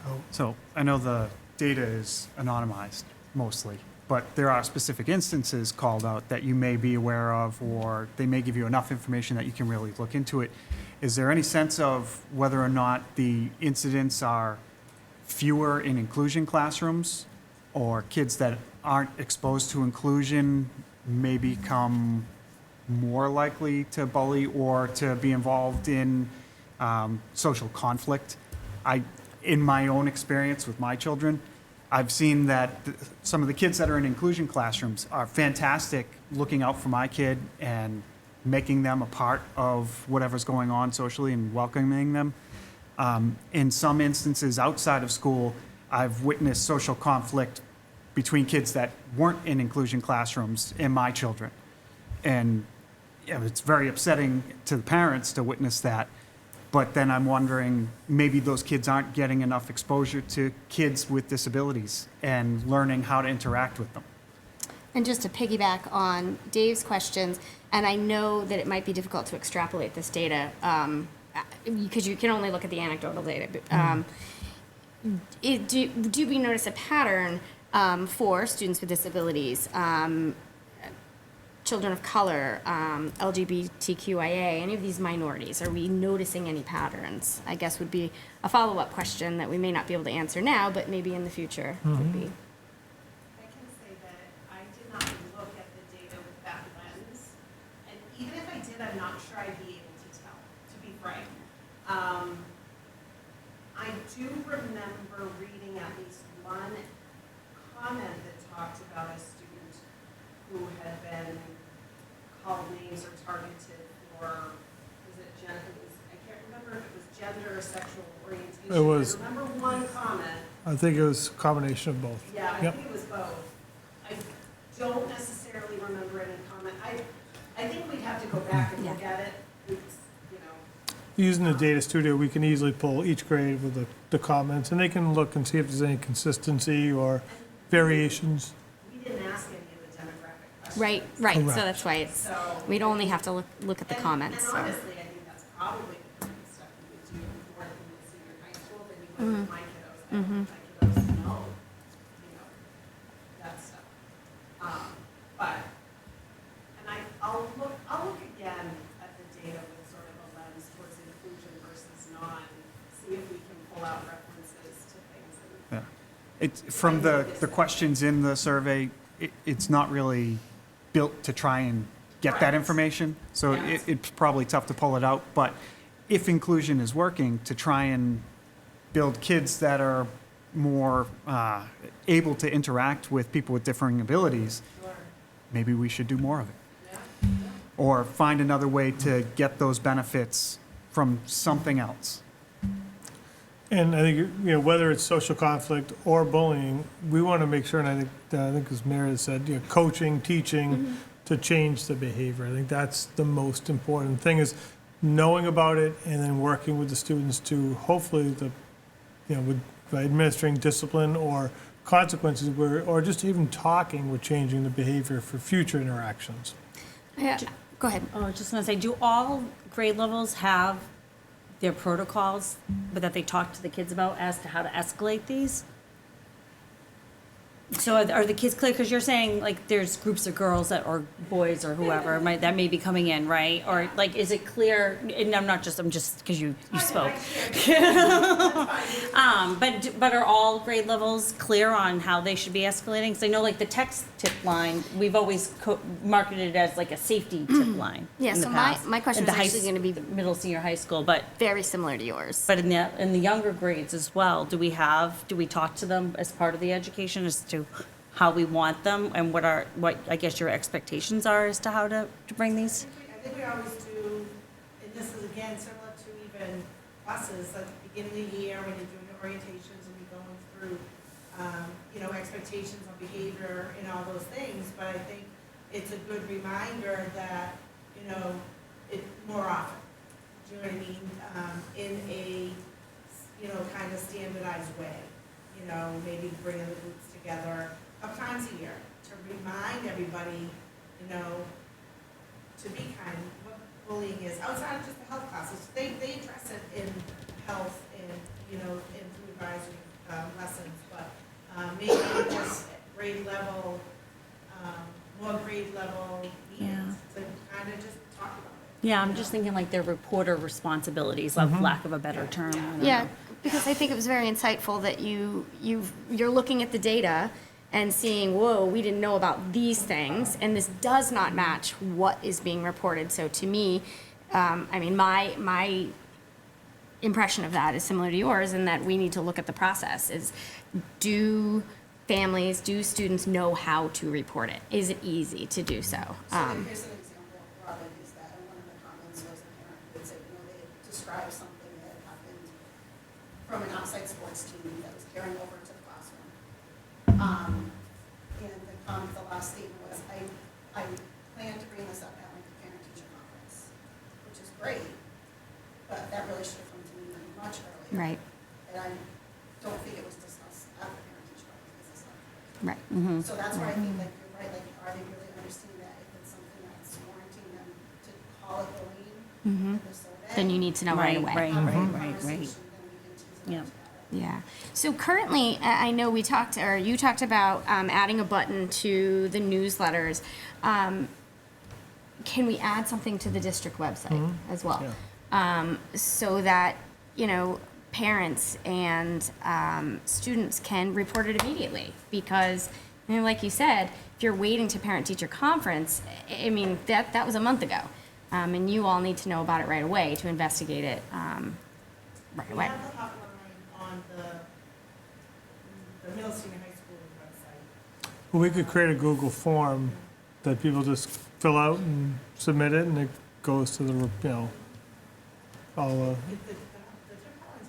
out. So I know the data is anonymized mostly, but there are specific instances called out that you may be aware of, or they may give you enough information that you can really look into it. Is there any sense of whether or not the incidents are fewer in inclusion classrooms, or kids that aren't exposed to inclusion may become more likely to bully or to be involved in social conflict? In my own experience with my children, I've seen that some of the kids that are in inclusion classrooms are fantastic looking out for my kid and making them a part of whatever's going on socially and welcoming them. In some instances outside of school, I've witnessed social conflict between kids that weren't in inclusion classrooms and my children. And it's very upsetting to the parents to witness that. But then I'm wondering, maybe those kids aren't getting enough exposure to kids with disabilities and learning how to interact with them. And just to piggyback on Dave's questions, and I know that it might be difficult to extrapolate this data because you can only look at the anecdotal data. But, do we notice a pattern for students with disabilities, children of color, LGBTQIA, any of these minorities? Are we noticing any patterns? I guess would be a follow-up question that we may not be able to answer now, but maybe in the future would be. I can say that I did not look at the data with that lens, and even if I did, I'm not sure I'd be able to tell, to be frank. I do remember reading at least one comment that talked about a student who had been called names or targeted for, I can't remember if it was gender or sexual orientation. It was- I remember one comment. I think it was a combination of both. Yeah, I Yep. think it was both. I don't necessarily remember any comment. I think we'd have to go back and look at it. It's, you know, Using the data studio, we can easily pull each grade with the comments, and they can look and see if there's any consistency or variations. we didn't ask any of the demographic questions. Right, right, so Correct. that's why it's, So- we'd only have to look at the comments, And so. honestly, I think that's probably the kind of stuff you would do working with senior high school than you would with my kiddos. I want my kiddos to know, that stuff. But, and I'll look again at the data with sort of a lens towards inclusion versus non, see if we can pull out references to things. Yeah. It's, from the questions in the survey, it's not really built to try and get that Correct. information, so Yeah. it's probably tough to pull it out, but if inclusion is working, to try and build kids that are more able to interact with people with differing abilities, maybe we should do more of it. Or find another way to get those benefits from something else. And I think, whether it's social conflict or bullying, we want to make sure, and I think as Mary has said, coaching, teaching to change the behavior. I think that's the most important thing, is knowing about it and then working with the students to hopefully by administering discipline or consequences, or just even talking, we're changing the behavior for future interactions. Yeah, go ahead. Oh, I was just gonna say, do all grade levels have their protocols, but that they talk to the kids about as to how to escalate these? So are the kids clear? Because you're saying, like, there's groups of girls that, or boys or whoever, that may be coming in, right? Or, like, is it clear, and I'm just, because you spoke. But are all grade levels clear on how they should be escalating? Because I know, like, the text tip line, we've always marketed it as, like, a safety tip line Yeah, in the so past. my question At the was high actually going to be middle, senior high school, but very similar to yours. but in the younger grades as well, do we talk to them as part of the education as to how we want them and what I guess your expectations are as to how to bring these? I think we always do, and this is again similar to even classes, at the beginning of the year when you're doing your orientations and you're going through, expectations of behavior and all those things, but I think it's a good reminder that, it more often, do you know what I mean? In a, kind of standardized way, maybe bringing the groups together a couple times a year to remind everybody, to be kind, what bullying is, outside of just the health classes. They address it in health and, in through advisory lessons, but maybe just grade level, more grade level meetings to kind of just talk about it. Yeah, I'm just thinking like their reporter responsibilities, of lack of a better term. I don't Yeah, know. because I think it was very insightful that you're looking at the data and seeing, whoa, we didn't know about these things, and this does not match what is being reported. So to me, my impression of that is similar to yours, in that we need to look at the process. Do students know how to report it? Is it easy to do so? So here's an example, Robin, is that in one of the comments was a parent who had said, they described something that happened from an outside sports team that was carrying over to the classroom. And the comment, the last statement was, I plan to bring this up at like the parent-teacher conference, which is great, but that really should have come to me much earlier. Right, And I don't think it was discussed at the parent-teacher conference, because it's not. right. So that's why I think like you're right, like are they really understanding that if it's something that's warranting them to call it bullying in the survey? Then you need to know right away. Have a right. conversation, then we can tease it Yeah. out together. Yeah. So currently, I know you talked about adding a button to the newsletters. Can we add something to the district website as well? So that, parents and students can report it immediately? Because, like you said, if you're waiting to parent-teacher conference, that was a month ago. And you all need to know about it right away to investigate it right We away. have the hotline on the middle senior high school website. Well, we could create a Google form that people just fill out and submit it, and it goes to the, all, The tip hotline's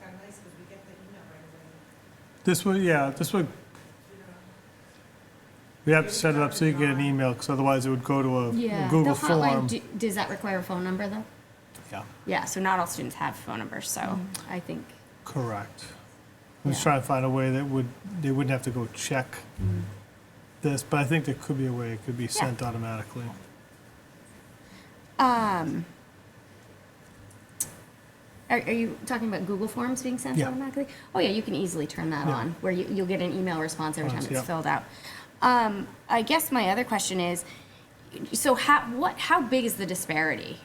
kind of nice because we get the email right away. this would, we have to set it up so you get an email, because otherwise it would go to a Google The hotline, form. does that require a phone number though? Yeah, Yeah, so not all students have phone numbers, so I think, correct. I'm just Yeah. trying to find a way that they wouldn't have to go check this, but I think there could be a way it could be sent automatically. Are you talking about Google Forms being sent Yeah. automatically? Oh, yeah, you can easily turn that Yeah. on, where you'll get an email response every time it's Yeah. filled out. I guess my other question is, so how big is the disparity?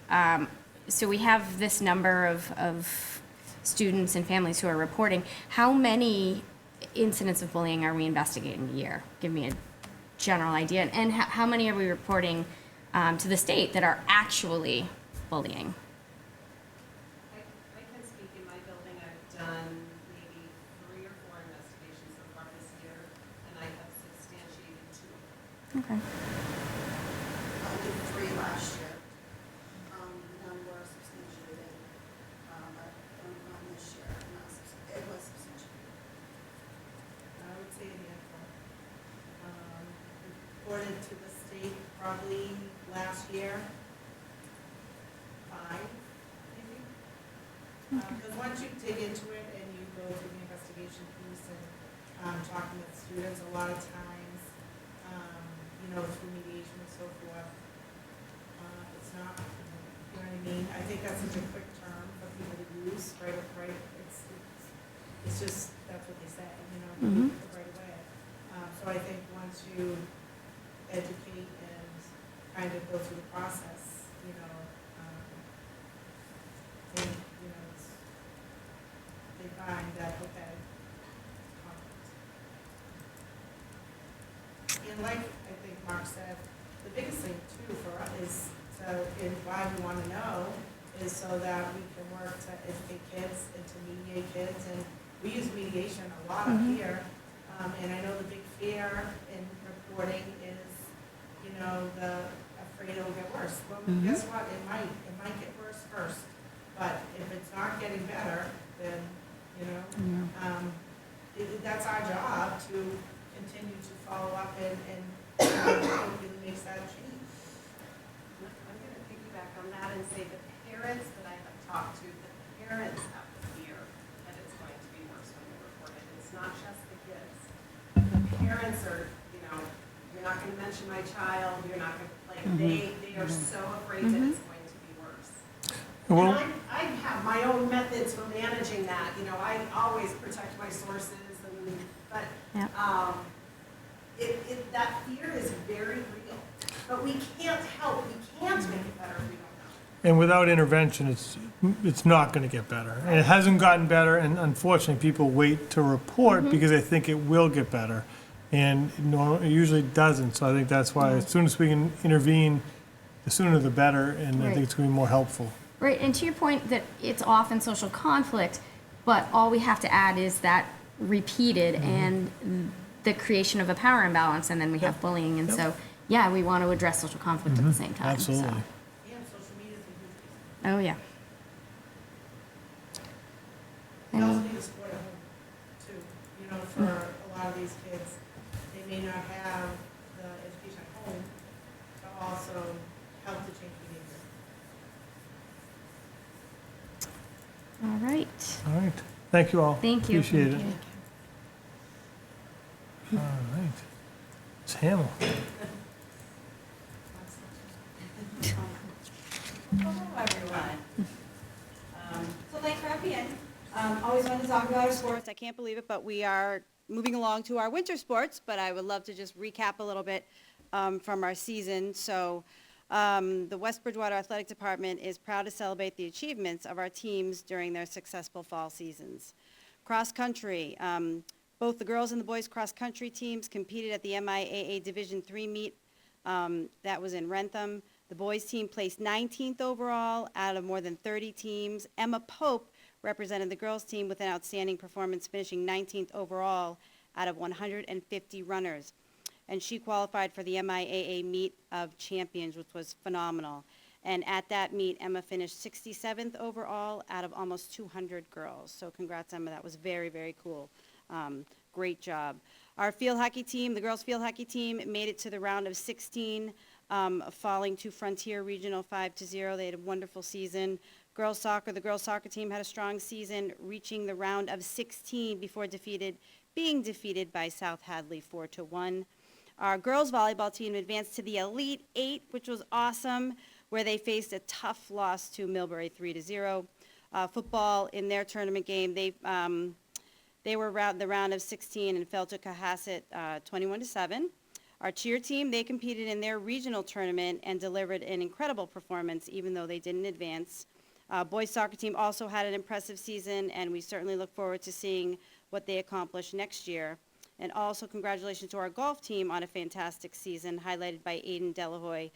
So we have this number of students and families who are reporting. How many incidents of bullying are we investigating a year? Give me a general idea. And how many are we reporting to the state that are actually bullying? I can speak in my building. I've done maybe 3 or 4 investigations so far this year, and I have substantiated 2. Okay. I did 3 last year. None were substantiated, but on this year, it was substantiated. I would say a handful. Reported to the state probably last year, 5, maybe. Because once you dig into it and you go through the investigation piece and talking with students, a lot of times, through mediation and so forth, it's not, you know what I mean? I think that's such a quick term for people to use, right? It's just, that's what they say, right away. So I think once you educate and kind of go through the process, they find that, okay, conflict. And like I think Mark said, the biggest thing too for us is, and why we want to know, is so that we can work to educate kids and to mediate kids. And we use mediation a lot up here. And I know the big fear in reporting is, the afraid it'll get worse. Well, guess what? It might get worse first. But if it's not getting better, then, that's our job to continue to follow up and hopefully makes that change. I'm going to piggyback on that and say the parents that I have talked to, the parents have the fear that it's going to be worse when they report it. It's not just the kids. The parents are, you're not going to mention my child, you're not going to, they are so afraid that it's going to be worse. Well, And I have my own methods for managing that. I always protect my sources, but that fear is very real. But we can't help, we can't make it better if we don't know. and without intervention, it's not going to get better. And it hasn't gotten better, and unfortunately, people wait to report because they think it will get better. And it usually doesn't, so I think that's why as soon as we can intervene, the sooner the better, and I think it's going to be more helpful. Right, and to your point that it's often social conflict, but all we have to add is that repeated and the creation of a power imbalance, and then we have bullying, and so, yeah, we want to address social conflict at the same time. so. Absolutely. And social media is a huge reason. Oh, yeah. We also need to support at home, too. For a lot of these kids, they may not have the education at home to also help to change behavior. All right. All right. Thank you all. Thank you. Appreciate it. Thank All right. Ms. Hamill. Hello, everyone. So thanks for having me in. Always wanted to talk about our sports. I can't believe it, but we are moving along to our winter sports, but I would love to just recap a little bit from our season. So the West Bridgewater Athletic Department is proud to celebrate the achievements of our teams during their successful fall seasons. Cross country, both the girls and the boys cross country teams competed at the MIAA Division III meet that was in Rentham. The boys team placed 19th overall out of more than 30 teams. Emma Pope represented the girls team with an outstanding performance, finishing 19th overall out of 150 runners. And she qualified for the MIAA Meet of Champions, which was phenomenal. And at that meet, Emma finished 67th overall out of almost 200 girls. So congrats, Emma. That was very, very cool. Great job. Our field hockey team, the girls field hockey team, made it to the round of 16, falling to Frontier Regional 5-0. They had a wonderful season. Girls soccer, the girls soccer team had a strong season, reaching the round of 16 before being defeated by South Hadley 4-1. Our girls volleyball team advanced to the Elite Eight, which was awesome, where they faced a tough loss to Millbury 3-0. Football in their tournament game, they were the round of 16 and fell to Cohasset 21-7. Our cheer team, they competed in their regional tournament and delivered an incredible performance, even though they didn't advance. Boys soccer team also had an impressive season, and we certainly look forward to seeing what they accomplish next year. And also congratulations to our golf team on a fantastic season, highlighted by Aiden Delahoy,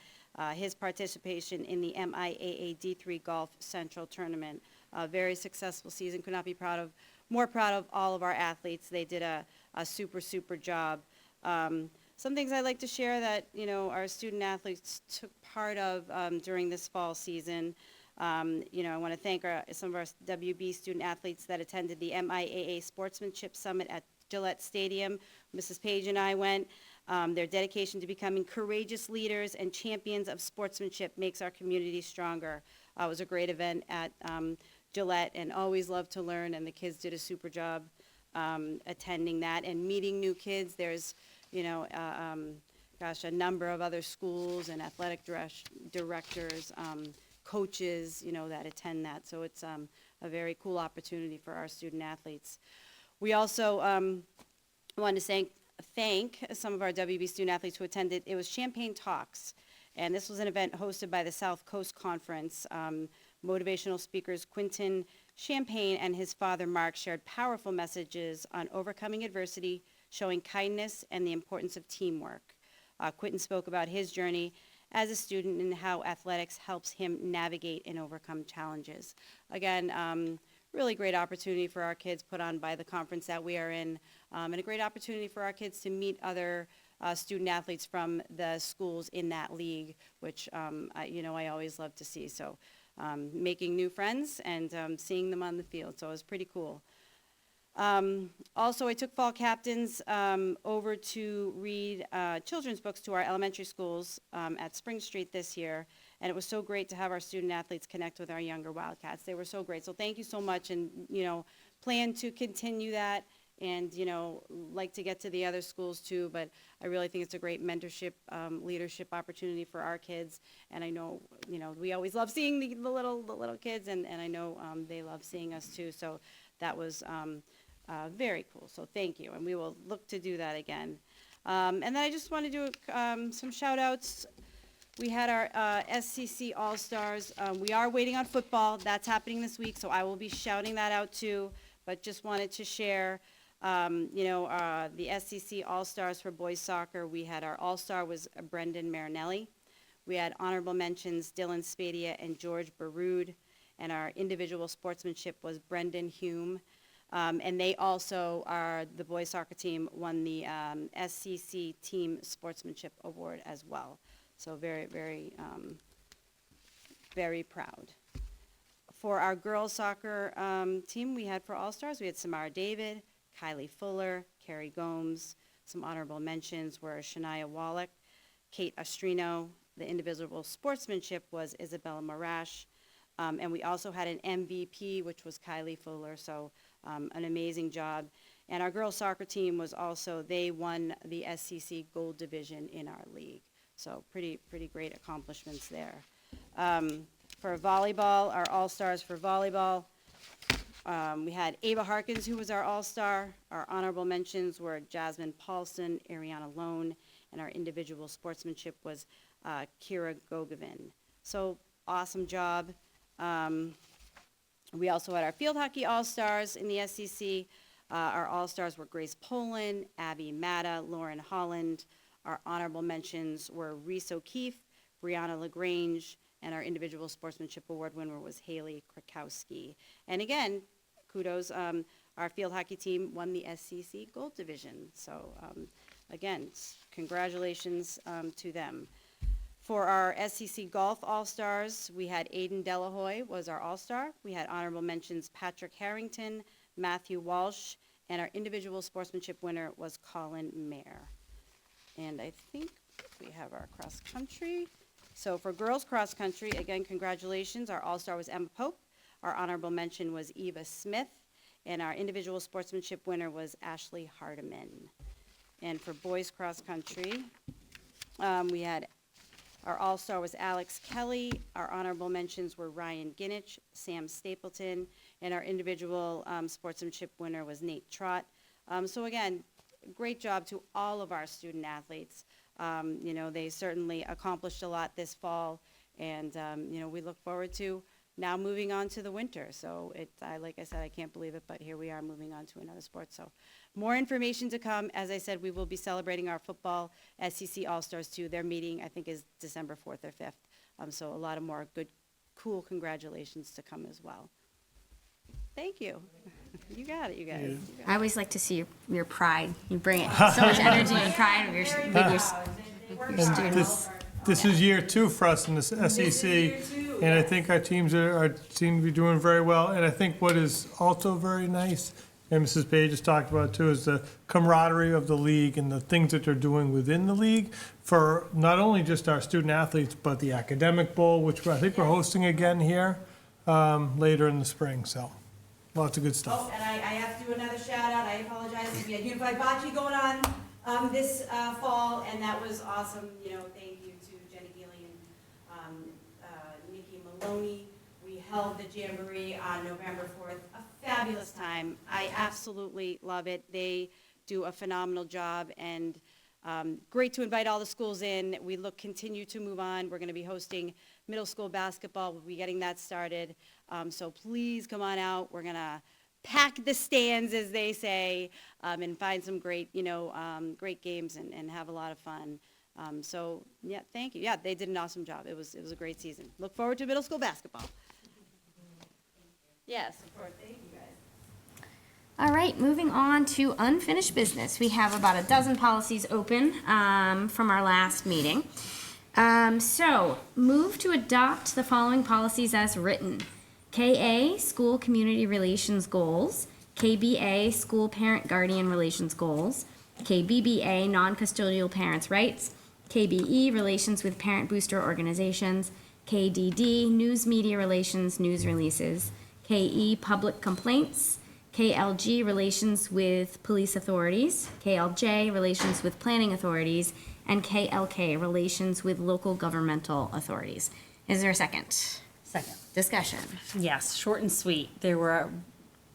his participation in the MIAA D3 Golf Central Tournament. A very successful season. Could not be more proud of all of our athletes. They did a super job. Some things I'd like to share that, our student athletes took part of during this fall season. I want to thank some of our WB student athletes that attended the MIAA Sportsmanship Summit at Gillette Stadium. Mrs. Page and I went. Their dedication to becoming courageous leaders and champions of sportsmanship makes our community stronger. It was a great event at Gillette, and always love to learn, and the kids did a super job attending that and meeting new kids. There's, a number of other schools and athletic directors, coaches, that attend that. So it's a very cool opportunity for our student athletes. We also wanted to thank some of our WB student athletes who attended. It was Champagne Talks, and this was an event hosted by the South Coast Conference. Motivational speakers Quinton Champagne and his father Mark shared powerful messages on overcoming adversity, showing kindness, and the importance of teamwork. Quinton spoke about his journey as a student and how athletics helps him navigate and overcome challenges. Again, really great opportunity for our kids put on by the conference that we are in, and a great opportunity for our kids to meet other student athletes from the schools in that league, which I always love to see. So making new friends and seeing them on the field, so it was pretty cool. Also, I took fall captains over to read children's books to our elementary schools at Spring Street this year, and it was so great to have our student athletes connect with our younger Wildcats. They were so great, so thank you so much, and plan to continue that, and like to get to the other schools too, but I really think it's a great mentorship, leadership opportunity for our kids, and I know, we always love seeing the little kids, and I know they love seeing us too, so that was very cool, so thank you, and we will look to do that again. And then I just want to do some shout outs. We had our SCC All-Stars. We are waiting on football. That's happening this week, so I will be shouting that out too, but just wanted to share, the SCC All-Stars for boys soccer. We had our All-Star was Brendan Marinelli. We had honorable mentions Dylan Spadia and George Baroud, and our individual sportsmanship was Brendan Hume. And they also the boys soccer team won the SCC Team Sportsmanship Award as well. So very, very, very proud. For our girls soccer team, we had for All-Stars, we had Samara David, Kylie Fuller, Carrie Gomes. Some honorable mentions were Shania Wallach, Kate Ostrino. The individual sportsmanship was Isabella Marash. And we also had an MVP, which was Kylie Fuller, so an amazing job. And our girls soccer team was also, they won the SCC Gold Division in our league. So pretty great accomplishments there. For volleyball, our all-stars for volleyball, we had Ava Harkins, who was our all-star. Our honorable mentions were Jasmine Paulson, Ariana Lone, and our individual sportsmanship was Kira Gogevin. So awesome job. We also had our field hockey all-stars in the SCC. Our all-stars were Grace Poland, Abby Matta, Lauren Holland. Our honorable mentions were Reese O'Keefe, Brianna LaGrange, and our individual sportsmanship award winner was Haley Krakowski. And again, kudos, our field hockey team won the SCC Gold Division. So again, congratulations to them. For our SCC Golf All-Stars, we had Aiden Delahoy was our All-Star. We had honorable mentions Patrick Harrington, Matthew Walsh, and our individual sportsmanship winner was Colin Mayer. And I think we have our cross-country. So for girls cross-country, again, congratulations. Our All-Star was Emma Pope. Our honorable mention was Eva Smith. And our individual sportsmanship winner was Ashley Hardiman. And for boys cross-country, we had, our all-star was Alex Kelly. Our honorable mentions were Ryan Ginich, Sam Stapleton, and our individual sportsmanship winner was Nate Trott. So again, great job to all of our student athletes. You know, they certainly accomplished a lot this fall, and, you know, we look forward to now moving on to the winter. So like I said, I can't believe it, but here we are moving on to another sport. So more information to come. As I said, we will be celebrating our football SEC All-Stars too. Their meeting, I think, is December 4th or 5th. So a lot of more good, cool congratulations to come as well. Thank you. You got it, you guys. I always like to see your pride. You bring it so much energy and pride with your students. This is year 2 for us in the SEC, and I think our teams seem to be doing very well. And I think what is also very nice, and Mrs. Page has talked about too, is the camaraderie of the league and the things that they're doing within the league for not only just our student athletes, but the academic bowl, which I think we're hosting again here later in the spring. So lots of good stuff. Oh, and I have to do another shout out. I apologize. We had Unified Bocce going on this fall, and that was awesome. You know, thank you to Jenny Healy and Nikki Maloney. We held the Jamboree on November 4th. A fabulous time. I absolutely love it. They do a phenomenal job, and great to invite all the schools in. We continue to move on. We're going to be hosting middle school basketball. We'll be getting that started. So please come on out. We're going to pack the stands, as they say, and find some great, great games and have a lot of fun. So, yeah, thank you. Yeah, they did an awesome job. It was a great season. Look forward to middle school basketball. Yes, of course. Thank you, guys. All right, moving on to unfinished business. We have about a dozen policies open from our last meeting. So, move to adopt the following policies as written. KA, School Community Relations Goals. KBA, School Parent Guardian Relations Goals. KBBA, Non-Custodial Parents' Rights. KBE, Relations with Parent Booster Organizations. KDD, News Media Relations, News Releases. KE, Public Complaints. KLG, Relations with Police Authorities. KLJ, Relations with Planning Authorities. And KLK, Relations with Local Governmental Authorities. Is there a second? Second. Discussion. Yes, short and sweet. There were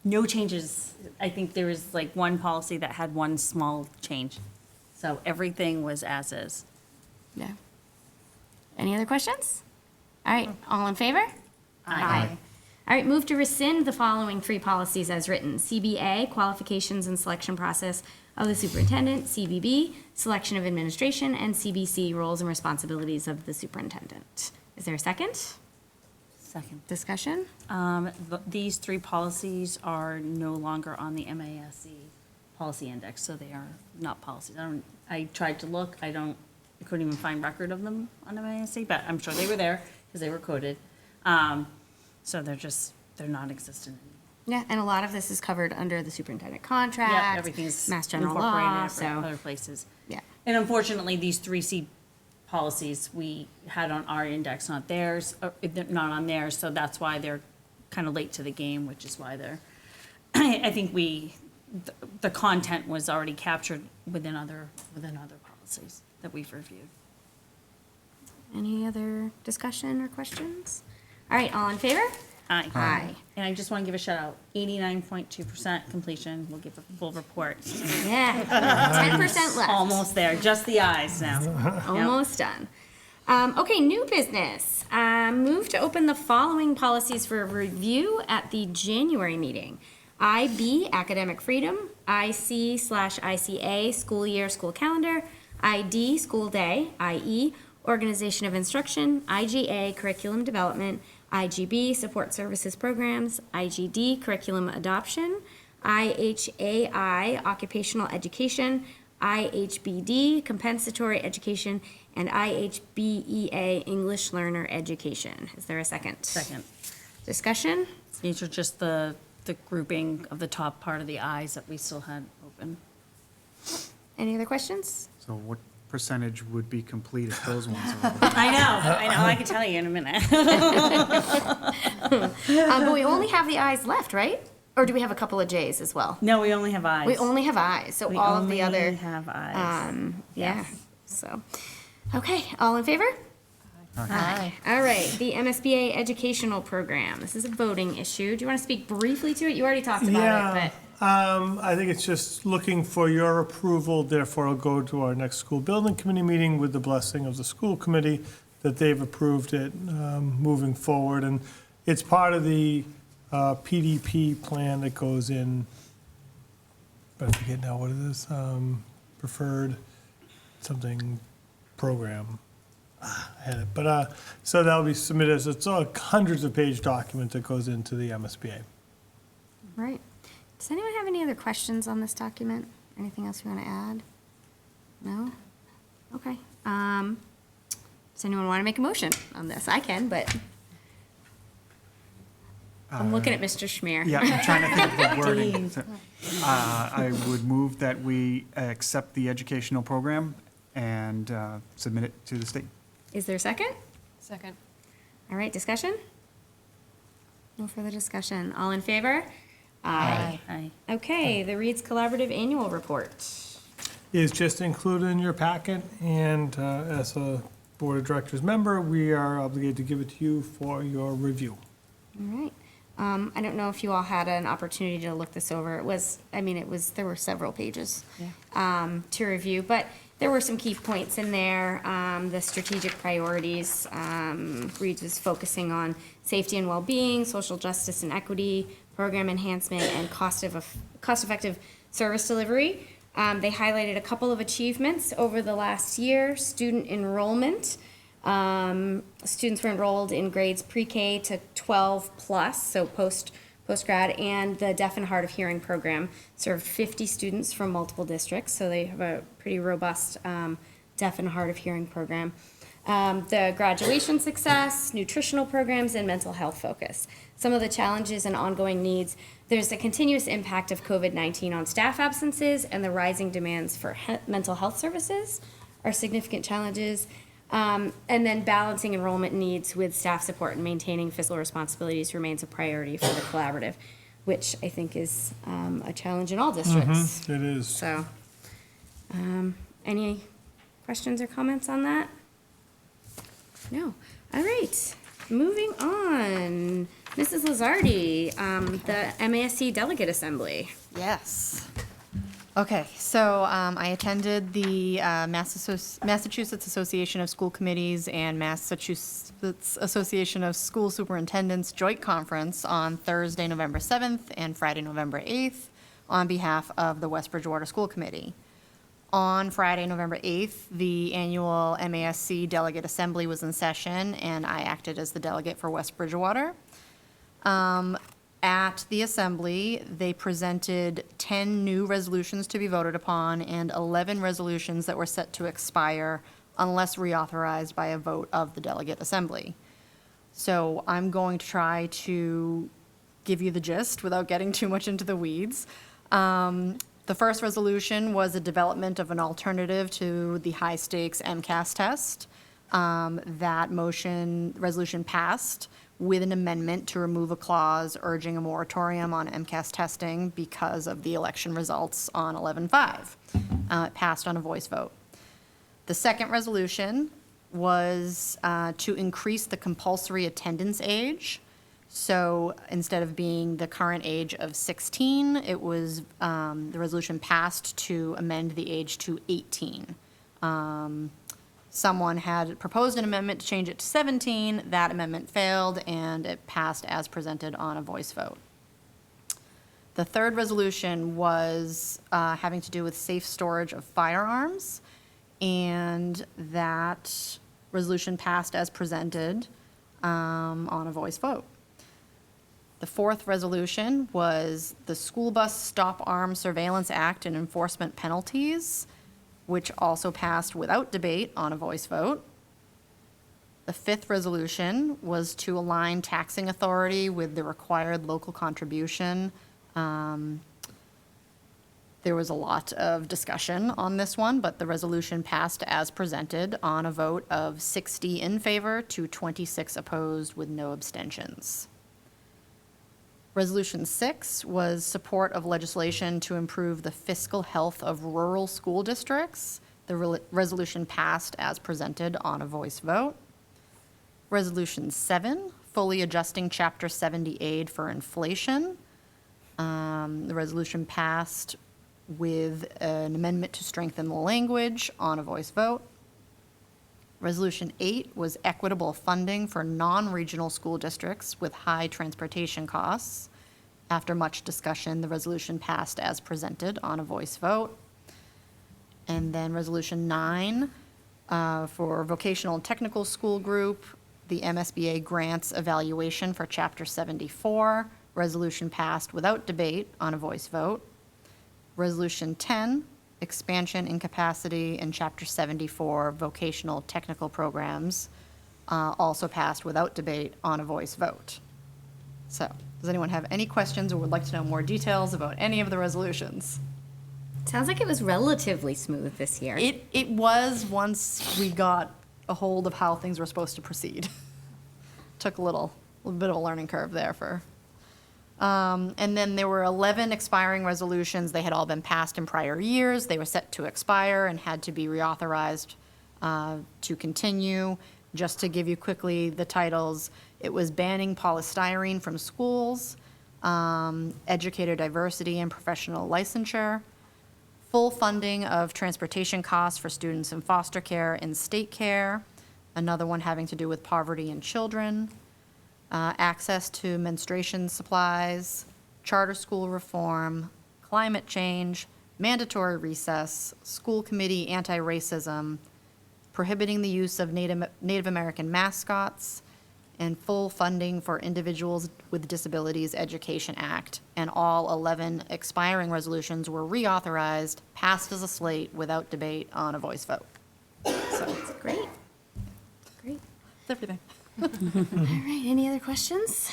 no changes. I think there was like one policy that had one small change. So everything was as is. Yeah. Any other questions? All right, all in favor? Aye. All right, move to rescind the following 3 policies as written. CBA, Qualifications and Selection Process of the Superintendent. CBB, Selection of Administration. And CBC, Roles and Responsibilities of the Superintendent. Is there a second? Second. Discussion? These 3 policies are no longer on the MASC policy index, so they are not policies. I tried to look. I couldn't even find record of them on MASC, but I'm sure they were there because they were coded. So they're non-existent anymore. Yeah, and a lot of this is covered under the superintendent contract. Yeah, everything's Mass General incorporated Law, for so. other places. Yeah. And unfortunately, these 3C policies we had on our index, not theirs, not on theirs, so that's why they're kind of late to the game, which is why they're, I think the content was already captured within other policies that we've reviewed. Any other discussion or questions? All right, all in favor? Aye. Aye. And I just want to give a shout out, 89.2% completion. We'll give a full report. Yeah, 10% left. Almost there, just the ayes now. Almost done. Okay, new business. Move to open the following policies for review at the January meeting. IB, Academic Freedom. IC/ICA, School Year, School Calendar. ID, School Day. IE, Organization of Instruction. IGA, Curriculum Development. IGB, Support Services Programs. IGD, Curriculum Adoption. IHAI, Occupational Education. IHBD, Compensatory Education. And IHBEA, English Learner Education. Is there a second? Second. Discussion? These are just the grouping of the top part of the I's that we still had open. Any other questions? So what percentage would be complete if those ones are? I know, I can tell you in a minute. But we only have the I's left, right? Or do we have a couple of J's as well? No, we only have I's. We only have I's, so We all of only the other. have I's. Yeah, Yes. so, okay, all in favor? Aye. All right, the MSBA educational program. This is a voting issue. Do you want to speak briefly to it? You already talked about it, but. I think it's just looking for your approval, therefore it'll go to our next school building committee meeting with the blessing of the school committee that they've approved it moving forward. And it's part of the PDP plan that goes in, but I forget now what it is, preferred something program. I had it, but, so that'll be submitted, as it's a hundreds of page document that goes into the MSBA. Right. Does anyone have any other questions on this document? Anything else you want to add? No? Okay. Does anyone want to make a motion on this? I can, but I'm looking at Mr. Schmier. Yeah, I'm trying to think of the wording. So, I would move that we accept the educational program and submit it to the state. Is there a second? Second. All right, discussion? No further discussion. All in favor? Aye. Aye. Okay, the Reed's Collaborative Annual Report. Is just included in your packet, and as a Board of Directors member, we are obligated to give it to you for your review. All right. I don't know if you all had an opportunity to look this over. There were several pages to review, but there were some key points in there. The strategic priorities, Reed's was focusing on safety and well-being, social justice and equity, program enhancement, and cost-effective service delivery. They highlighted a couple of achievements over the last year. Student enrollment. Students were enrolled in grades pre-K to 12 plus, so post-grad, and the Deaf and Hard of Hearing program served 50 students from multiple districts, so they have a pretty robust Deaf and Hard of Hearing program. The graduation success, nutritional programs, and mental health focus. Some of the challenges and ongoing needs. There's the continuous impact of COVID-19 on staff absences, and the rising demands for mental health services are significant challenges. And then balancing enrollment needs with staff support and maintaining fiscal responsibilities remains a priority for the collaborative, which I think is a challenge in all districts. It is. So, any questions or comments on that? No. All right. Moving on. Mrs. Lazardi, the MASC Delegate Assembly. Yes. Okay, so I attended the Massachusetts Association of School Committees and Massachusetts Association of School Superintendents Joint Conference on Thursday, November 7th and Friday, November 8th on behalf of the West Bridgewater School Committee. On Friday, November 8th, the annual MASC Delegate Assembly was in session, and I acted as the delegate for West Bridgewater. At the assembly, they presented 10 new resolutions to be voted upon and 11 resolutions that were set to expire unless reauthorized by a vote of the delegate assembly. So I'm going to try to give you the gist without getting too much into the weeds. The first resolution was a development of an alternative to the high-stakes MCAS test. That resolution passed with an amendment to remove a clause urging a moratorium on MCAS testing because of the election results on 11/5. It passed on a voice vote. The second resolution was to increase the compulsory attendance age. So instead of being the current age of 16, it was, the resolution passed to amend the age to 18. Someone had proposed an amendment to change it to 17. That amendment failed, and it passed as presented on a voice vote. The third resolution was having to do with safe storage of firearms, and that resolution passed as presented on a voice vote. The fourth resolution was the School Bus Stop Arm Surveillance Act and Enforcement Penalties, which also passed without debate on a voice vote. The fifth resolution was to align taxing authority with the required local contribution. There was a lot of discussion on this one, but the resolution passed as presented on a vote of 60 in favor to 26 opposed with no abstentions. Resolution 6 was support of legislation to improve the fiscal health of rural school districts. The resolution passed as presented on a voice vote. Resolution 7, fully adjusting Chapter 70 aid for inflation. The resolution passed with an amendment to strengthen the language on a voice vote. Resolution 8 was equitable funding for non-regional school districts with high transportation costs. After much discussion, the resolution passed as presented on a voice vote. And then Resolution 9, for vocational and technical school group, the MSBA grants evaluation for Chapter 74. Resolution passed without debate on a voice vote. Resolution 10, expansion in capacity in Chapter 74 vocational technical programs, also passed without debate on a voice vote. So, does anyone have any questions or would like to know more details about any of the resolutions? Sounds like it was relatively smooth this year. It was once we got a hold of how things were supposed to proceed. Took a little bit of a learning curve there for. And then there were 11 expiring resolutions. They had all been passed in prior years. They were set to expire and had to be reauthorized to continue. Just to give you quickly the titles, it was banning polystyrene from schools, educator diversity and professional licensure, full funding of transportation costs for students in foster care and state care, another one having to do with poverty in children, access to menstruation supplies, charter school reform, climate change, mandatory recess, school committee anti-racism, prohibiting the use of Native American mascots, and full funding for Individuals with Disabilities Education Act. And all 11 expiring resolutions were reauthorized, passed as a slate without debate on a voice vote. So, Great. Great. that's everything. All right, any other questions?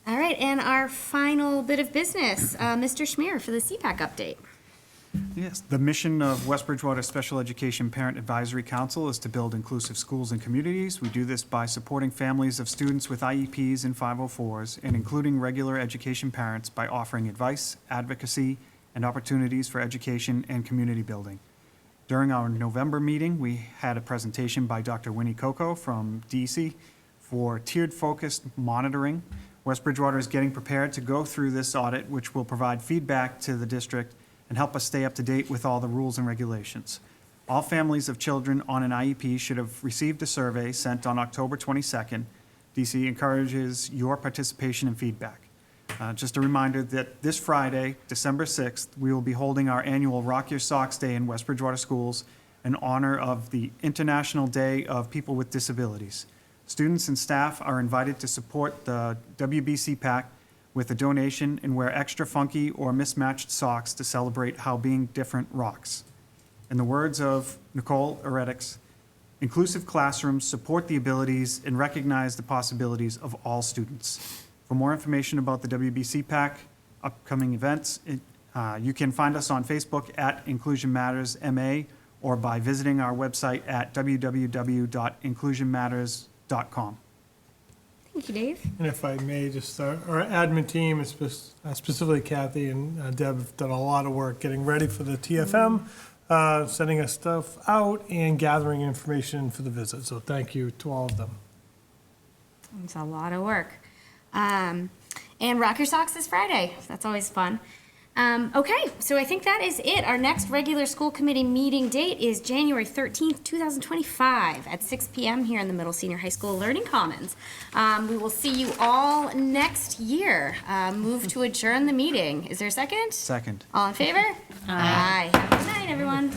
All right, and our final bit of business, Mr. Schmier for the CPAC update. Yes, the mission of West Bridgewater Special Education Parent Advisory Council is to build inclusive schools and communities. We do this by supporting families of students with IEPs and 504s and including regular education parents by offering advice, advocacy, and opportunities for education and community building. During our November meeting, we had a presentation by Dr. Winnie Coco from DC for tiered focused monitoring. West Bridgewater is getting prepared to go through this audit, which will provide feedback to the district and help us stay up to date with all the rules and regulations. All families of children on an IEP should have received a survey sent on October 22nd. DC encourages your participation and feedback. Just a reminder that this Friday, December 6th, we will be holding our annual Rock Your Socks Day in West Bridgewater Schools in honor of the International Day of People with Disabilities. Students and staff are invited to support the WB CPAC with a donation and wear extra funky or mismatched socks to celebrate how being different rocks. In the words of Nicole Eretics, inclusive classrooms support the abilities and recognize the possibilities of all students. For more information about the WB CPAC upcoming events, you can find us on Facebook at Inclusion Matters MA or by visiting our website at www.inclusionmatters.com. Thank you, Dave. And if I may, just our admin team, specifically Kathy and Deb, have done a lot of work getting ready for the TFM, sending us stuff out and gathering information for the visit. So thank you to all of them. It's a lot of work. And Rock Your Socks is Friday. That's always fun. Okay, so I think that is it. Our next regular school committee meeting date is January 13th, 2025 at 6 p.m. here in the Middle Senior High School Learning Commons. We will see you all next year. Move to adjourn the meeting. Is there a second? Second. All in favor? Aye. Have a good night, everyone.